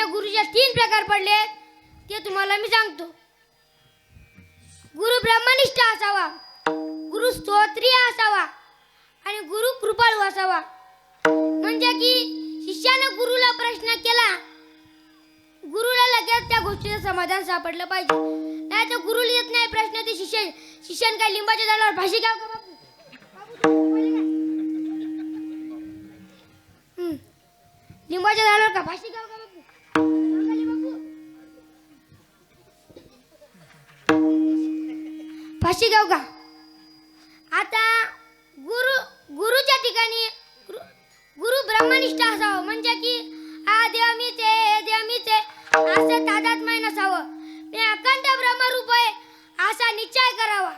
आणि गुरुचे 3 प्रकार पडले ते तुम्हाला मी सांगतो. गुरु ब्रह्मनिष्ठ असावा, गुरु स्तोत्रीय असावा आणि गुरु कृपाळू असावा. म्हणजे की शिष्याने गुरुला प्रश्न केला, गुरुला लगेच त्या गोष्टीचं समाधान सापडलं पाहिजे. नाही तर गुरुला येत नाही प्रश्न ते शिष्याने काय लिंबाच्या झाडावर भाषी घ्याव का बापू? लिंबाच्या झाडावर का भाषी घ्याव का बापू? फाशी घ्याव का? आता गुरुच्या ठिकाणी गुरु ब्रह्मनिष्ठ असावं. म्हणजे की हा देव मीच आहे, हे देव मीच आहे असं तादात्म्य नसावं. मी अखंड ब्रह्मरूप आहे असा निश्चय करावा,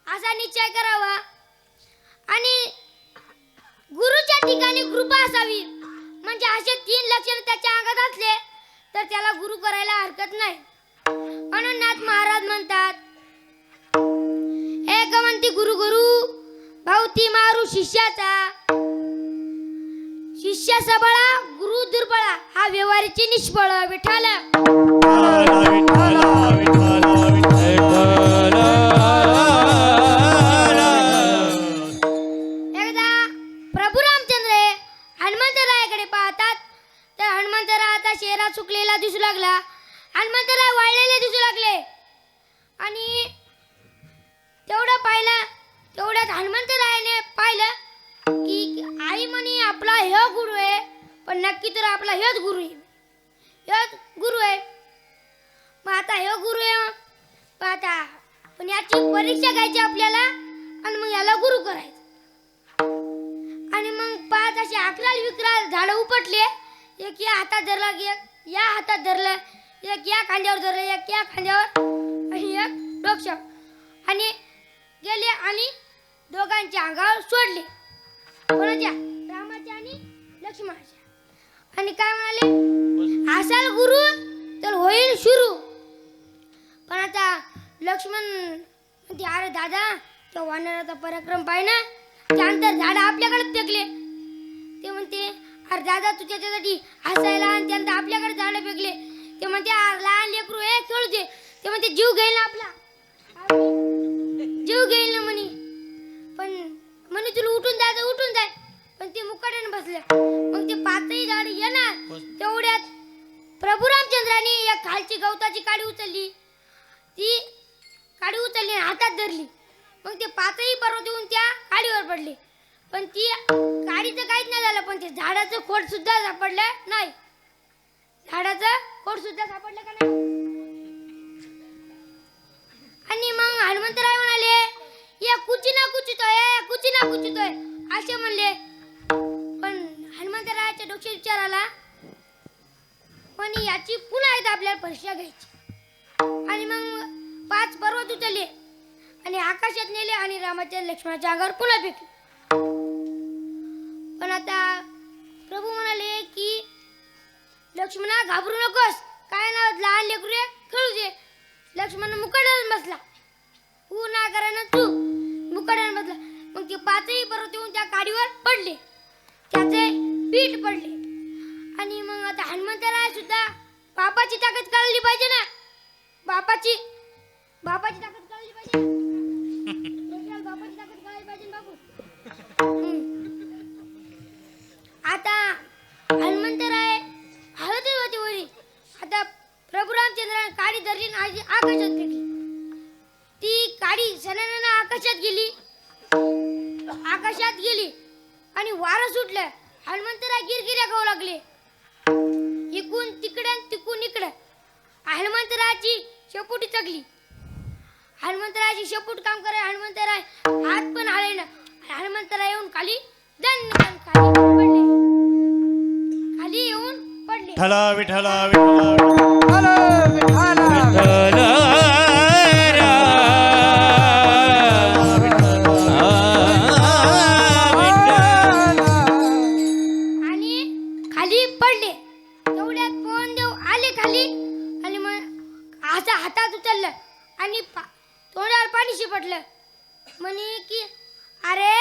असा निश्चय करावा. आणि गुरुच्या ठिकाणी कृपा असावी. म्हणजे असे 3 लक्षण त्याच्या अंगात असले तर त्याला गुरु करायला हरकत नाही. म्हणून नाथ महाराज म्हणतात, एक म्हणती गुरु गुरु भावती मारू शिष्याचा, शिष्य सबळा गुरु दुर्बळा हा व्यवहाराची निष्फळ. विठ्ठल एकदा प्रभू रामचंद्र हनुमंतरायाकडे पाहतात तर हनुमंतराय आता शेरा चुकलेला दिसू लागला. हनुमंतराय वाळलेले दिसू लागले. आणि तेवढं पाहिलं, तेवढ्यात हनुमंतरायाने पाहिलं की आई म्हणे आपला हे गुरु आहे, पण नक्की तर आपला हेच गुरु आहे, हेच गुरु आहे. मग आता हे गुरु आहे, पण याची परीक्षा घ्यायची आपल्याला आणि मग याला गुरु करायचं. आणि मग पाच असे अकराल विकराल झाडं उपटले. एक या हातात धरला, एक या हातात धरलं, एक या खांद्यावर धरलं, एक या खांद्यावर आणि एक डोक्यावर आणि गेले आणि दोघांच्या अंगावर सोडले. कोणाच्या? रामाच्या आणि लक्ष्मणाच्या. आणि काय म्हणाले, असाल गुरु तर होईल सुरू. पण आता लक्ष्मण म्हणते, अरे दादा त्या वानराचा पराक्रम पाय ना, त्यानंतर झाड आपल्याकडे फेकले. ते म्हणते, अरे दादा तू त्याच्यासाठी हसायला आणि त्यानंतर आपल्याकडे झाड फेकले. ते म्हणते, लहान लेकरू हे खेळू दे. ते म्हणते, जीव घेईल ना आपला, जीव घेईल ना म्हणे. पण म्हणे तुला उठून जायचं, उठून जाय. पण ते मुकाट्याने बसले. मग ते पाचही झाड येणार. तेवढ्यात प्रभू रामचंद्राने एक खालची गवताची काडी उचलली. ती काडी उचलली हातात धरली. मग ते पाचही पर्वत येऊन त्या काडीवर पडले. पण ती काडीचं काहीच नाही झालं. पण ते झाडाचं खोड सुद्धा सापडलं नाही. झाडाचं खोड सुद्धा सापडलं का नाही. आणि मग हनुमंतराय म्हणाले, या कुचिना कुचितोय, कुचिना कुचितोय असे म्हणले. पण हनुमंतरायाच्या डोक्यात विचार आला, पण याची पुन्हा एकदा आपल्याला परीक्षा घ्यायची. आणि मग 5 पर्वत उचलले आणि आकाशात नेले आणि रामाच्या लक्ष्मणाच्या अंगावर पुन्हा फेकले. पण आता प्रभू म्हणाले की लक्ष्मणा घाबरू नकोस, काय ना लहान लेकरू खेळू दे. लक्ष्मण मुकाट्याने बसला. पुन्हा करानं तू मुकाट्याने बसला. मग ते 5ही पर्वत येऊन त्या काडीवर पडले, त्याचे पीठ पडले. आणि मग आता हनुमंतराय सुद्धा बापाची ताकद कळली पाहिजे ना, बापाची ताकद कळली पाहिजे ना. बापाची ताकद कळली पाहिजे ना बापू. आता हनुमंतराय हळदच होते वरी. आता प्रभू रामचंद्राने काडी धरली आणि आकाशात फेकली. ती काडी सणानं आकाशात गेली, आकाशात गेली आणि वारं सुटलं. हनुमंतराय गिरगिऱ्या गाऊ लागले, इकून तिकडे तिकून इकडे. हनुमंतरायाची शेपूट चगली. हनुमंतरायाची शेपूट काम करे. हनुमंतराय हात पण हाले ना. हनुमंतराय येऊन खाली दणकन खाली पडले, खाली येऊन पडले. विठ्ठला विठ्ठला विठ्ठला विठ्ठला हातात उचललं आणि तोंडावर पाणी शिपटलं. म्हणे की अरे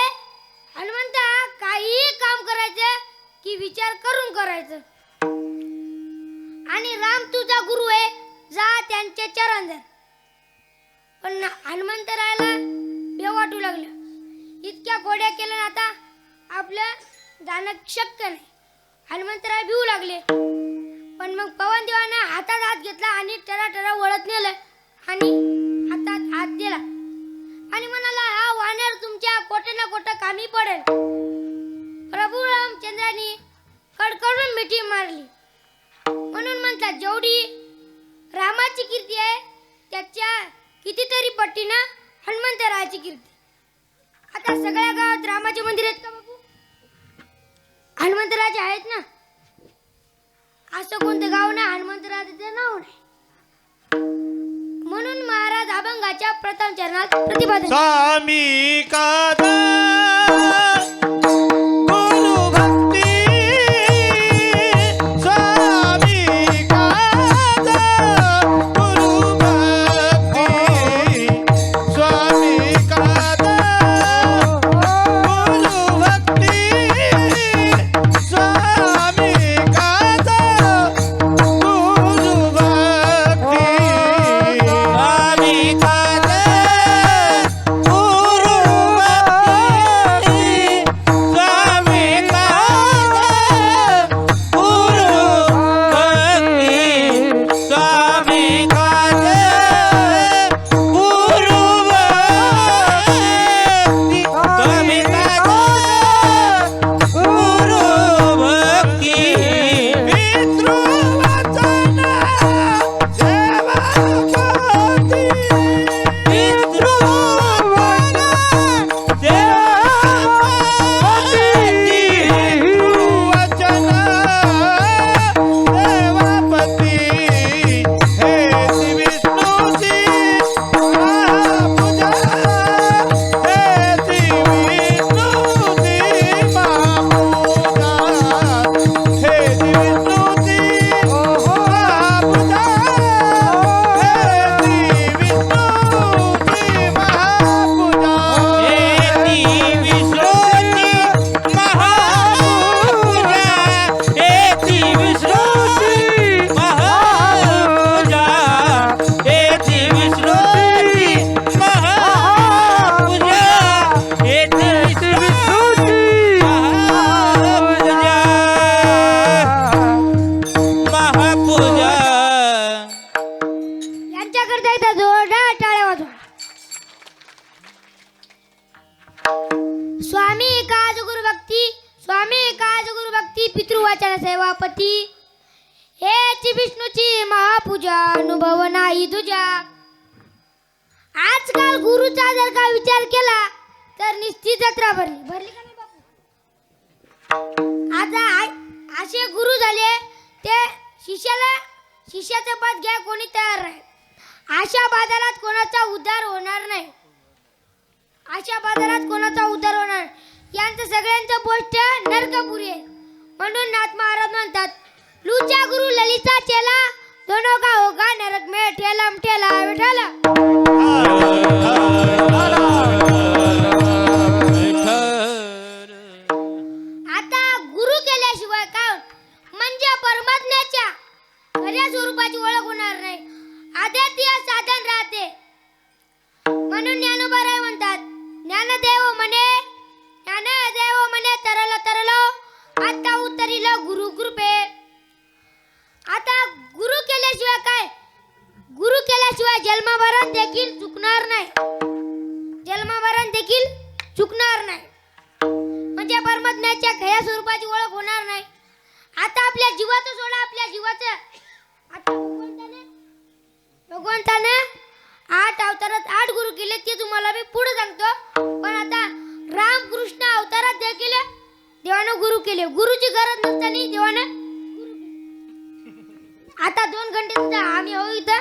हनुमंता, काही काम करायचं की विचार करून करायचं. आणि राम तुझा गुरु आहे, जा त्यांचे चरण धर. पण हनुमंतरायाला भेव वाटू लागलं. इतक्या घोड्या केल्या ना आता आपलं जाणं शक्य नाही. हनुमंतराय भिवू लागले. पण मग पवनदेवानं हातात हात घेतला आणि टरा वळत नेलं आणि हातात हात दिला आणि म्हणाला, हा वानर तुमच्या कोटे ना कोटे कामी पडेल. प्रभू रामचंद्रांनी कडकडून मिठी मारली. म्हणून म्हणतात, जेवढी रामाची कीर्ती आहे त्याच्या कितीतरी पट्टीनं हनुमंतरायाची कीर्ती. आता सगळ्या गावात रामाचे मंदिर आहेत का बाबू? हनुमंतरायाचे आहेत ना. असं कोणतं गाव नाही हनुमंतरायाचं नाव नाही. म्हणून महाराज अभंगाच्या प्रथम चरणात प्रतिपादन. स्वामी कादा गुरु भक्ती, स्वामी कादा गुरु भक्ती, स्वामी कादा गुरु भक्ती, स्वामी कादा गुरु भक्ती, स्वामी कादा पितृवाचन सेवापती, हेची विष्णूची महापूजा, अनुभव नाही तुझ्या. आजकाल गुरुचा जर का विचार केला तर निश्चित जत्रा भरली का नाही बापू? आता असे गुरु झाले ते शिष्याचं पद घ्या कोणी तयार नाही. अशा बाजारात कोणाचा उद्धार होणार नाही. अशा बाजारात कोणाचा उद्धार होणार. यांचं सगळ्यांचं पोस्ट नरकपुरी आहे. म्हणून नाथ महाराज म्हणतात, लूचा गुरु ललिता चेला, दोनों का होगा नरक में ठेला ठेला विठाला. आता गुरु केल्याशिवाय काय म्हणजे परमात्म्याच्या खऱ्या स्वरूपाची ओळख होणार नाही. आध्यात्मिक साधन राहते. म्हणून ज्ञानोबा म्हणतात, ज्ञानदेव म्हणे तरल तरलो, आता उतरिल गुरु कृपे. आता गुरु केल्याशिवाय काय? गुरु केल्याशिवाय जन्ममरण देखील चुकणार नाही. जन्ममरण देखील चुकणार नाही. म्हणजे परमात्म्याच्या खऱ्या स्वरूपाची ओळख होणार नाही. आता आपल्या जीवाचं सोडा, आपल्या जीवाचं. आता भगवंताने 8 अवतारात 8 गुरु केले, ते तुम्हाला मी पुढे सांगतो. पण आता रामकृष्ण अवतारात देखील देवानं गुरु केले. गुरुची गरज नसताना देवानं गुरु केले. आता 2 घंटे सुद्धा आम्ही हो इथं.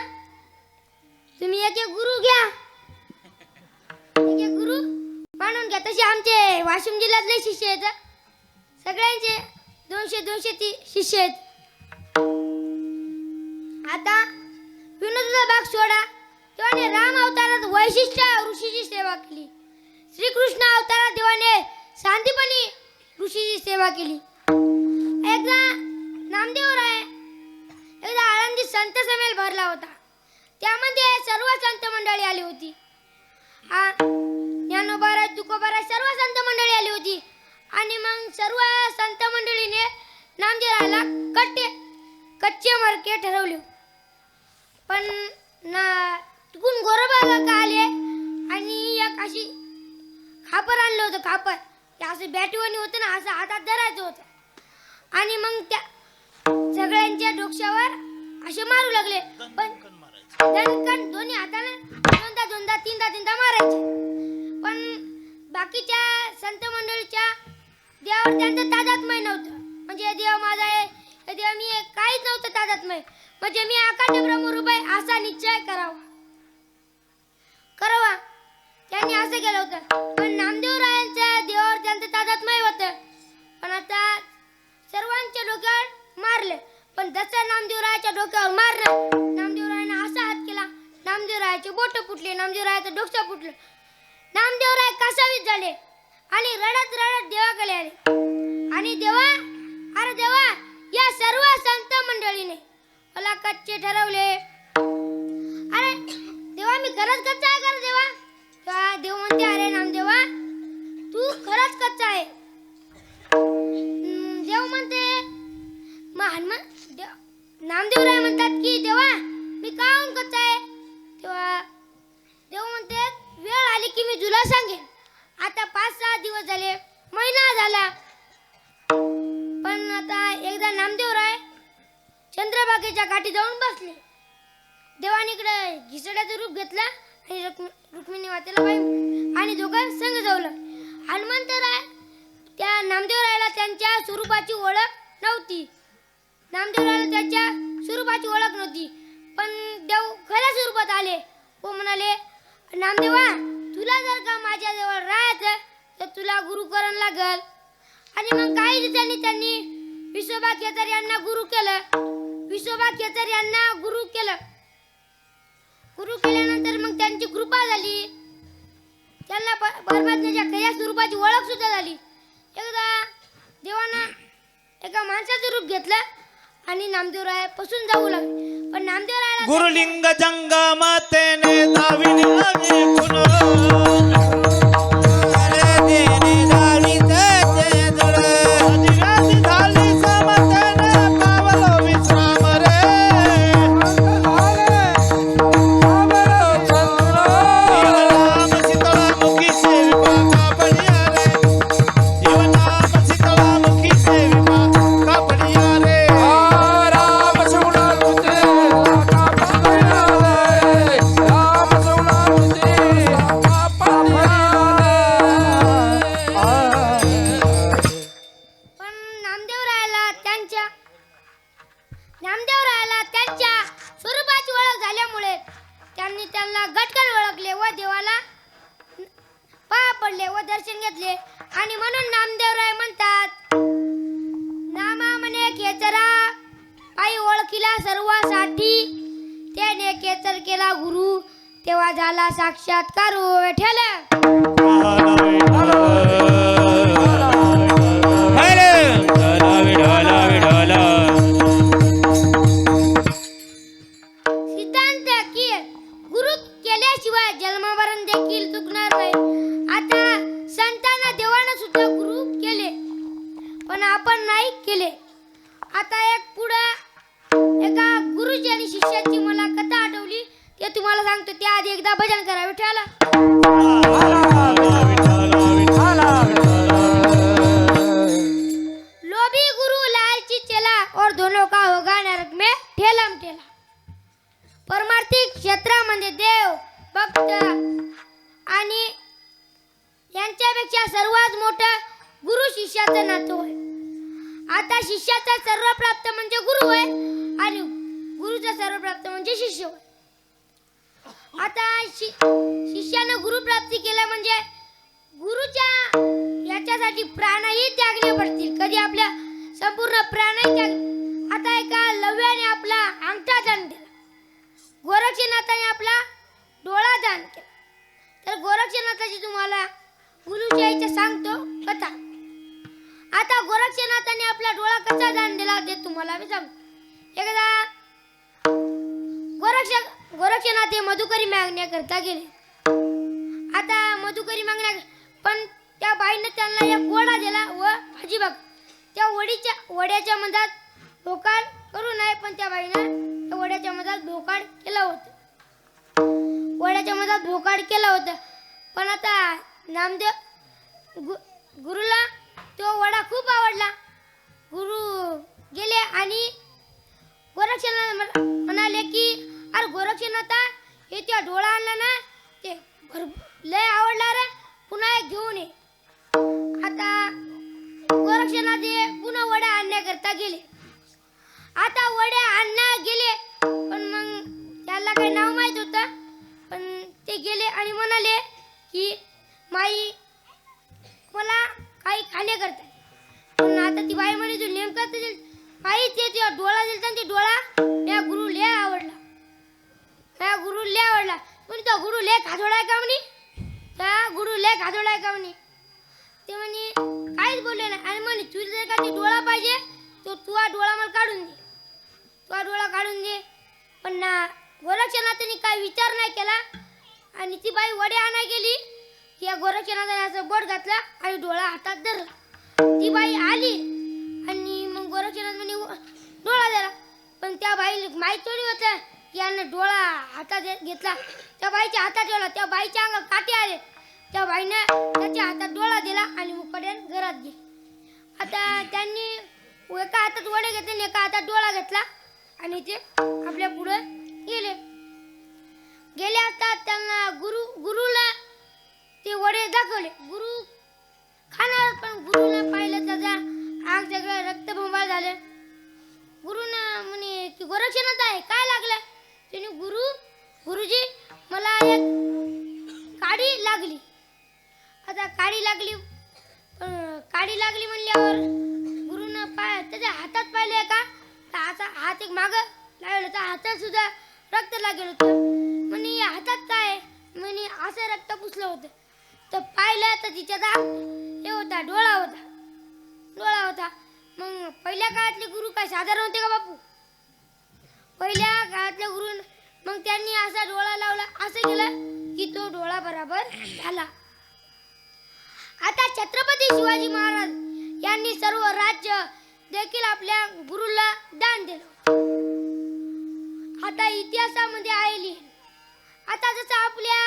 तुम्ही एक एक गुरु घ्या, एक एक गुरु मानून घ्या. तसे आमचे वाशिम जिल्ह्यातले शिष्य आहेत. सगळ्यांचे 200 शिष्य आहेत. आता विनोदाचा भाग सोडा. देवाने राम अवतारात वैशिष्ट्य ऋषीची सेवा केली. श्रीकृष्ण अवतारात देवाने सांदीपनी ऋषीची सेवा केली. एकदा नामदेव राय एकदा संत संमेल भरला होता. त्यामध्ये सर्व संत मंडळी आली होती. ज्ञानोबा तुकोबा सर्व संत मंडळी आली होती. आणि मग सर्व संत मंडळीने नामदेवरायला कच्चे मरके ठरवले. पण तिकून गोरोबा काका आले आणि एक अशी खापर आणलं होतं. खापर ते असं बॅटवणी होतं ना, असं हातात धरायचं होतं. आणि मग त्या सगळ्यांच्या डोक्यावर असे मारू लागले. पण दणकन दोन्ही हाताने दोनदा तीनदा मारायचे. पण बाकीच्या संत मंडळीच्या देवावर त्यांचं तादात्म्य नव्हतं. म्हणजे देव माझा आहे, हे देव मी आहे, काहीच नव्हतं तादात्म्य. म्हणजे मी अखंड ब्रह्मरूप आहे असा निश्चय करावा. त्यांनी असं केलं होतं. पण नामदेवरायांच्या देवावर त्यांचं तादात्म्य होतं. पण आता सर्वांच्या डोक्यावर मारले. पण जसं नामदेवरायाच्या डोक्यावर मारलं, नामदेवरायानं असा हात केला, नामदेवरायाचे बोट फुटले, नामदेवरायाचं डोकं फुटलं. नामदेवराय कासावीस झाले आणि रडत रडत देवाकडे आले. आणि अरे देवा, या सर्व संत मंडळीने मला कच्चे ठरवले. अरे देवा, मी खरंच कच्चा आहे का देवा? तेव्हा देव म्हणते, अरे नामदेवा, तू खरंच कच्चा आहे. देव म्हणते, नामदेवराय म्हणतात की देवा, मी काहून कच्चा आहे? तेव्हा देव म्हणते, वेळ आली की मी तुला सांगेन. आता 5-6 दिवस झाले, महिना झाला. पण आता एकदा नामदेवराय चंद्रभागेच्या काठी जाऊन बसले. देवाने इकडे घिसड्याचं रूप घेतलं आणि रुक्मिणी मातेला पाहिलं आणि दोघं संग जाऊ लागले. हनुमंतराय त्या नामदेवरायला त्यांच्या स्वरूपाची ओळख नव्हती. पण देव खऱ्या स्वरूपात आले व म्हणाले, नामदेवा, तुला जर का माझ्या जवळ राहायचं तर तुला गुरु करण लागल. आणि मग काही दिवसांनी त्यांनी विसोबा केसर यांना गुरु केलं. गुरु केल्यानंतर मग त्यांची कृपा झाली. त्यांना परमात्म्याच्या खऱ्या स्वरूपाची ओळख सुद्धा झाली. एकदा देवानं एका माणसाचं रूप घेतलं आणि नामदेवराय पासून जाऊ लागले. पण नामदेवरायला गुरुलिंग जंगमतेने दाविले पुनो नामदेवरायला त्यांच्या स्वरूपाची ओळख झाल्यामुळे त्यांनी त्यांना गटकन ओळखले व देवाला पाया पडले व दर्शन घेतले. आणि म्हणून नामदेवराय म्हणतात, नामा म्हणे खेचरा पायी ओळखीला सर्वासाठी, त्याने केचर केला गुरु, तेव्हा झाला साक्षात्कार विठ्ठल. सिद्धांत की गुरु केल्याशिवाय जन्ममरण देखील चुकणार नाही. आता संतांना देवानं सुद्धा गुरु केले, पण आपण नाही केले. आता एका गुरुजी आणि शिष्याची मला कथा आठवली, ते तुम्हाला सांगतो. त्याआधी एकदा भजन करा विठ्ठल. लोभी गुरु लालची चेला और दोनों का होगा नरक में ठेलम ठेला. परमार्थिक क्षेत्रामध्ये देव भक्त आणि यांच्यापेक्षा सर्वात मोठं गुरु शिष्याचं नातं होय. आता शिष्याचा सर्वप्राप्त म्हणजे गुरु होय आणि गुरुचा सर्वप्राप्त म्हणजे शिष्य होय. आता शिष्यानं गुरु प्राप्ती केला म्हणजे गुरुच्या याच्यासाठी प्राणही त्यागले पडतील. कधी आपल्या संपूर्ण प्राणही त्याग. आता एका लव्याने आपला अंगठा दान केला, गोरक्षनाथाने आपला डोळा दान केला. तर गोरक्षनाथाची तुम्हाला गुरुच्या इथे सांगतो कथा. आता गोरक्षनाथाने आपला डोळा कसा दान दिला ते तुम्हाला मी सांगतो. एकदा गोरक्षनाथ हे मधुकरी मागण्याकरता गेले. आता मधुकरी मागण्या पण त्या बाईनं त्यांना एक वडा दिला व भाजी भाग. त्या वड्याच्या मधात ढोकाळ करू नये, पण त्या बाईनं त्या वड्याच्या मधात ढोकाळ केलं होतं. वड्याच्या मधात ढोकाळ केलं होतं. पण आता नामदेव गुरुला तो वडा खूप आवडला. गुरु गेले आणि गोरक्षनाथ म्हणाले की अरे गोरक्षनाथा, हे त्या डोळा आणला ना ते लय आवडला रे, पुन्हा एक घेऊन ये. आता गोरक्षनाथ हे पुन्हा वड्या आणण्याकरता गेले. आता वड्या आणण्या गेले, पण मग त्याला काही नाव माहित होतं. पण ते गेले आणि म्हणाले की माई मला काही खाण्याकरता. पण आता ती बाई म्हणे तू नेमकं बाई ते डोळा दिलता, ते डोळा त्या गुरु लय आवडला. त्या गुरु लय आवडला. पण तो गुरु लय खाजोडाय का म्हणे, त्या गुरु लय खाजोडाय का म्हणे. ते म्हणे काहीच बोलले नाही. आणि म्हणे तुला जर का ते डोळा पाहिजे तो तुझा डोळा मला काढून दे, तुझा डोळा काढून दे. पण ना गोरक्षनाथांनी काय विचार नाही केला आणि ती बाई वडे आणाय गेली. या गोरक्षनाथाने असं बोट घातला आणि डोळा हातात धरला. ती बाई आली आणि मग गोरक्षनाथ म्हणे डोळा दिला. पण त्या बाईला माहीत थोडी होतं की यानं डोळा हातात घेतला. त्या बाईच्या हातात ठेवला. त्या बाईच्या अंगात काटे आले. त्या बाईनं त्याच्या हातात डोळा दिला आणि मुकड्यान घरात गेली. आता त्यांनी एका हातात वडे घेतले आणि एका हातात डोळा घेतला आणि ते आपल्या पुढे गेले असता त्यांना गुरुला ते वडे दाखवले. गुरु खाणार, पण गुरुनं पाहिलं त्याचा अंग सगळं रक्तबंबाळ झालं. गुरुनं म्हणे की गोरक्षनाथ आहे काय लागलं. त्याने गुरुजी मला एक काडी लागली. आता काडी लागली म्हणल्यावर गुरुनं त्याच्या हातात पाहिलं का हात एक माग लागलं तर हातात सुद्धा रक्त लागेल होतं. म्हणे या हातात काय, म्हणे असं रक्त पुसलं होतं. तर पाहिलं तर तिच्यात हे होता, डोळा होता. मग पहिल्या काळातले गुरु काय साधारण होते का बापू. पहिल्या काळातल्या गुरु मग त्यांनी असा डोळा लावला, असं केलं की तो डोळा बराबर झाला. आता छत्रपती शिवाजी महाराज यांनी सर्व राज्य देखील आपल्या गुरुला दान दिलं. आता इतिहासामध्ये आहे. आता जसं आपल्या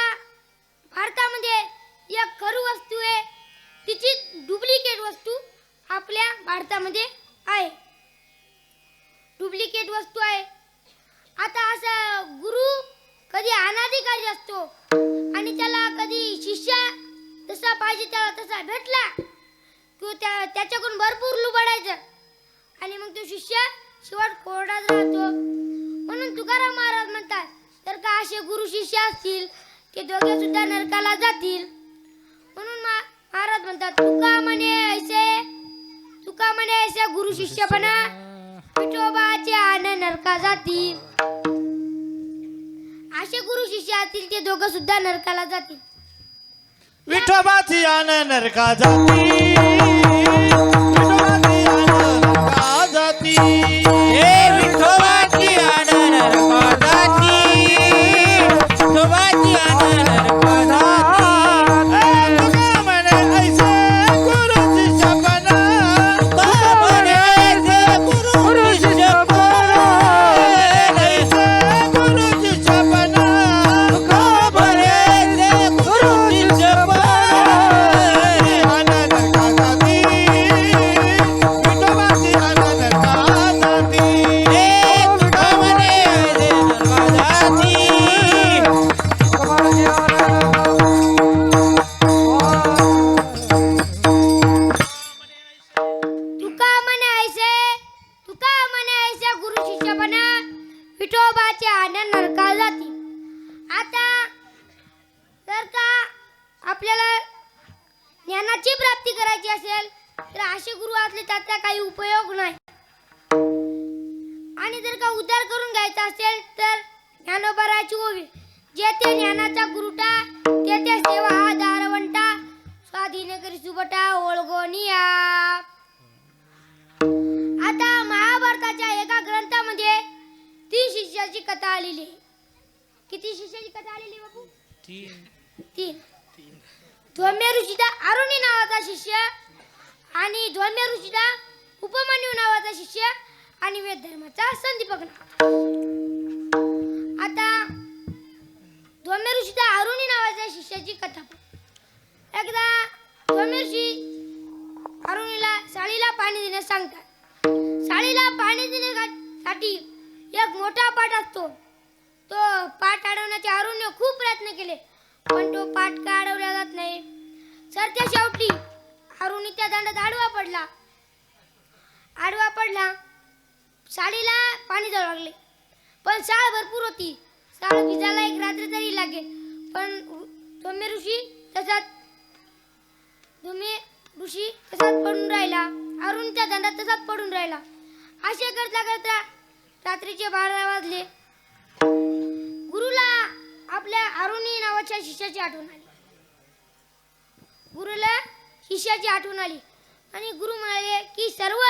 भारतामध्ये एक खरी वस्तू आहे, तिची डुप्लिकेट वस्तू आपल्या भारतामध्ये आहे. डुप्लिकेट वस्तू आहे. आता असं गुरु कधी अनाधिकारी असतो आणि त्याला कधी शिष्य जसा पाहिजे त्याला तसा भेटला किंवा त्याच्याकडून भरपूर लुबाडायचं आणि मग तो शिष्य शेवट कोरडाच राहतो. म्हणून तुकाराम महाराज म्हणतात तर का असे गुरु शिष्य असतील ते दोघे सुद्धा नरकाला जातील. म्हणून महाराज म्हणतात तुका म्हणे ऐसे गुरु शिष्यपणा विठोबाचे आन नरका जातील. असे गुरु शिष्य असतील ते दोघं सुद्धा नरकाला जातील. विठोबाची आन नरका जाती, विठोबाची आन नरका जाती. हे विठोबाची आन नरका जाती, विठोबाची आन नरका जाती. तुका म्हणे ऐसे गुरु शिष्यपणा, तुका म्हणे ऐसे गुरु शिष्यपणा, ऐसे गुरु शिष्यपणा. तुका म्हणे ऐसे गुरु शिष्यपणा. आन नरका जाती, विठोबाची आन नरका जाती. हे तुका म्हणे ऐसे नरका जाती. तुका म्हणे ऐसे गुरु शिष्यपणा विठोबाचे आनंद नरका जाती. आता जर का आपल्याला ज्ञानाची प्राप्ती करायची असेल तर असे गुरु असले त्याचा काही उपयोग नाही. आणि जर का उद्धार करून घ्यायचा असेल तर ज्ञानोबराची ओवी. जेथे ज्ञानाचा गुरुटा तेथे सेवा हा दारवंटा, स्वाधीन करी सुबटा ओळगोनिया. आता महाभारताच्या एका ग्रंथामध्ये 3 शिष्याची कथा आलेली. किती शिष्याची कथा आलेली बापू? तीन. तीन. धौम्य ऋषीचा अरुणी नावाचा शिष्य आणि धौम्य ऋषीचा उपमन्यू नावाचा शिष्य आणि वेद धर्माचा संदीपक नाव. आता धौम्य ऋषीचा अरुणी नावाच्या शिष्याची कथा पाहू. एकदा धौम्य ऋषी अरुणीला साळीला पाणी देण्यास सांगतात. साळीला पाणी देण्यासाठी एक मोठा पाट असतो. तो पाट अडवण्याचे अरुणने खूप प्रयत्न केले पण तो पाट का अडवला जात नाही. सरत्या शेवटी अरुणी त्या दंडात आडवा पडला. साळीला पाणी जाऊ लागले पण साळ भरपूर होती. साळ भिजायला एक रात्र तरी लागेल पण धौम्य ऋषी तसाच पडून राहिला. अरुण त्या दंडात तसाच पडून राहिला. असे करता करता रात्रीचे 12 वाजले. गुरुला आपल्या अरुणी नावाच्या शिष्याची आठवण आली. गुरुला शिष्याची आठवण आली आणि गुरु म्हणाले की सर्व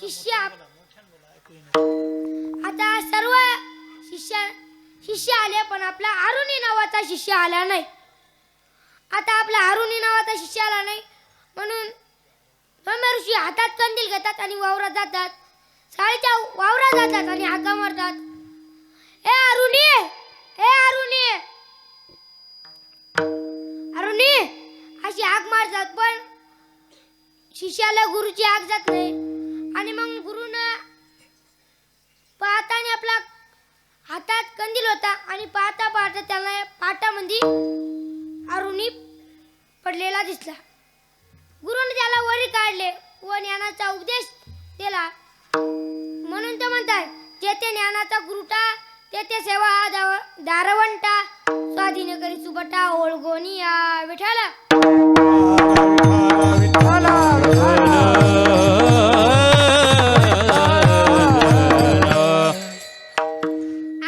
शिष्य आले पण आपला अरुणी नावाचा शिष्य आला नाही. आता आपला अरुणी नावाचा शिष्य आला नाही म्हणून धौम्य ऋषी हातात कंदील घेतात आणि वावरात जातात. साळीच्या वावरात जातात आणि हाका मारतात. ए अरुणी, ए अरुणी, अरुणी अशी हाक मारतात पण शिष्याला गुरुची हाक जात नाही. आणि मग गुरुनं पाहताना आपला हातात कंदील होता आणि पाहता पाहता त्याला पाटामध्ये अरुणी पडलेला दिसला. गुरुने त्याला वरी काढले व ज्ञानाचा उपदेश दिला. म्हणून ते म्हणतात जेथे ज्ञानाचा गुरुटा तेथे सेवा दारवंटा स्वाधीन करी सुबटा ओळगोनिया विठाला.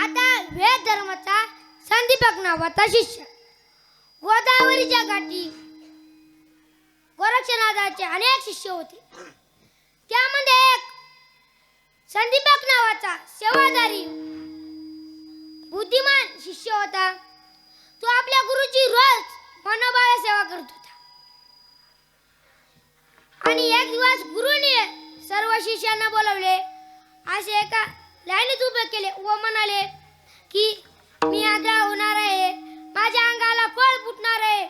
आता वेद धर्माचा संदीपक नावाचा शिष्य गोदावरीच्या घाटी गोरक्षनाथाचे अनेक शिष्य होते. त्यामध्ये एक संदीपक नावाचा सेवादारी बुद्धिमान शिष्य होता. तो आपल्या गुरुची रोज मनोभावे सेवा करत होता. आणि एक दिवस गुरुने सर्व शिष्यांना बोलवले. असे एका लाईनीत उभे केले व म्हणाले की मी आंधळा होणार आहे. माझ्या अंगाला फळ फुटणार आहे.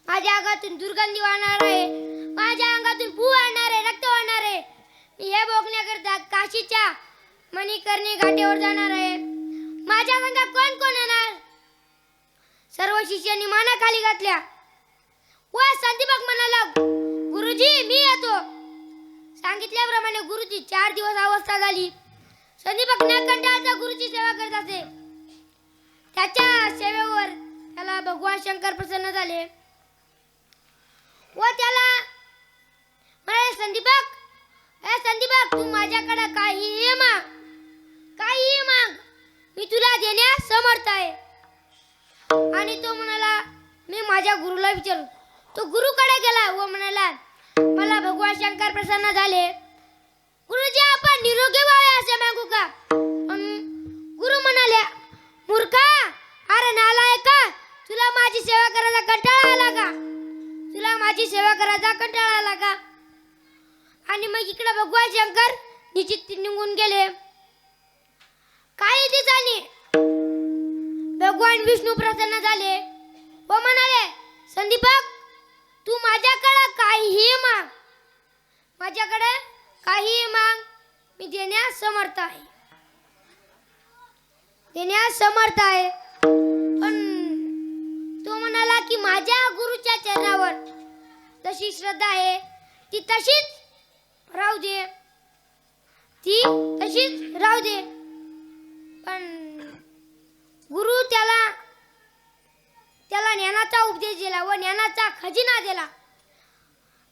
माझ्या अंगातून दुर्गंधी वाहणार आहे. माझ्या अंगातून पू वाहणार आहे, रक्त वाहणार आहे. मी हे बघण्याकरता काशीच्या मणिकर्णी घाटावर जाणार आहे. माझ्या संग कोण कोण येणार? सर्व शिष्यांनी माना खाली घातल्या व संदीपक म्हणाला गुरुजी मी येतो. सांगितल्याप्रमाणे गुरुची 4 दिवस अवस्था झाली. संदीपक न कंटाळता गुरुची सेवा करत असे. त्याच्या सेवेवर त्याला भगवान शंकर प्रसन्न झाले व त्याला म्हणाले संदीपक, ए संदीपक तू माझ्याकडे काहीही माग मी तुला देण्यास समर्थ आहे. आणि तो म्हणाला मी माझ्या गुरुला विचारू. तो गुरुकडे गेला व म्हणाला मला भगवान शंकर प्रसन्न झाले. गुरुजी आपण निरोगी व्हावे असे मागू का? गुरु म्हणाले मूर्खा, अरे नालायका, तुला माझी सेवा करायचा कंटाळा आला का? आणि मग इकडे भगवान शंकर निश्चित निघून गेले. काही दिवसांनी भगवान विष्णू प्रसन्न झाले व म्हणाले संदीपक तू माझ्याकडे काहीही माग मी देण्यास समर्थ आहे. पण तो म्हणाला की माझ्या गुरुच्या चरणावर जशी श्रद्धा आहे ती तशीच राहू दे. पण गुरु त्याला ज्ञानाचा उपदेश दिला व ज्ञानाचा खजिना दिला.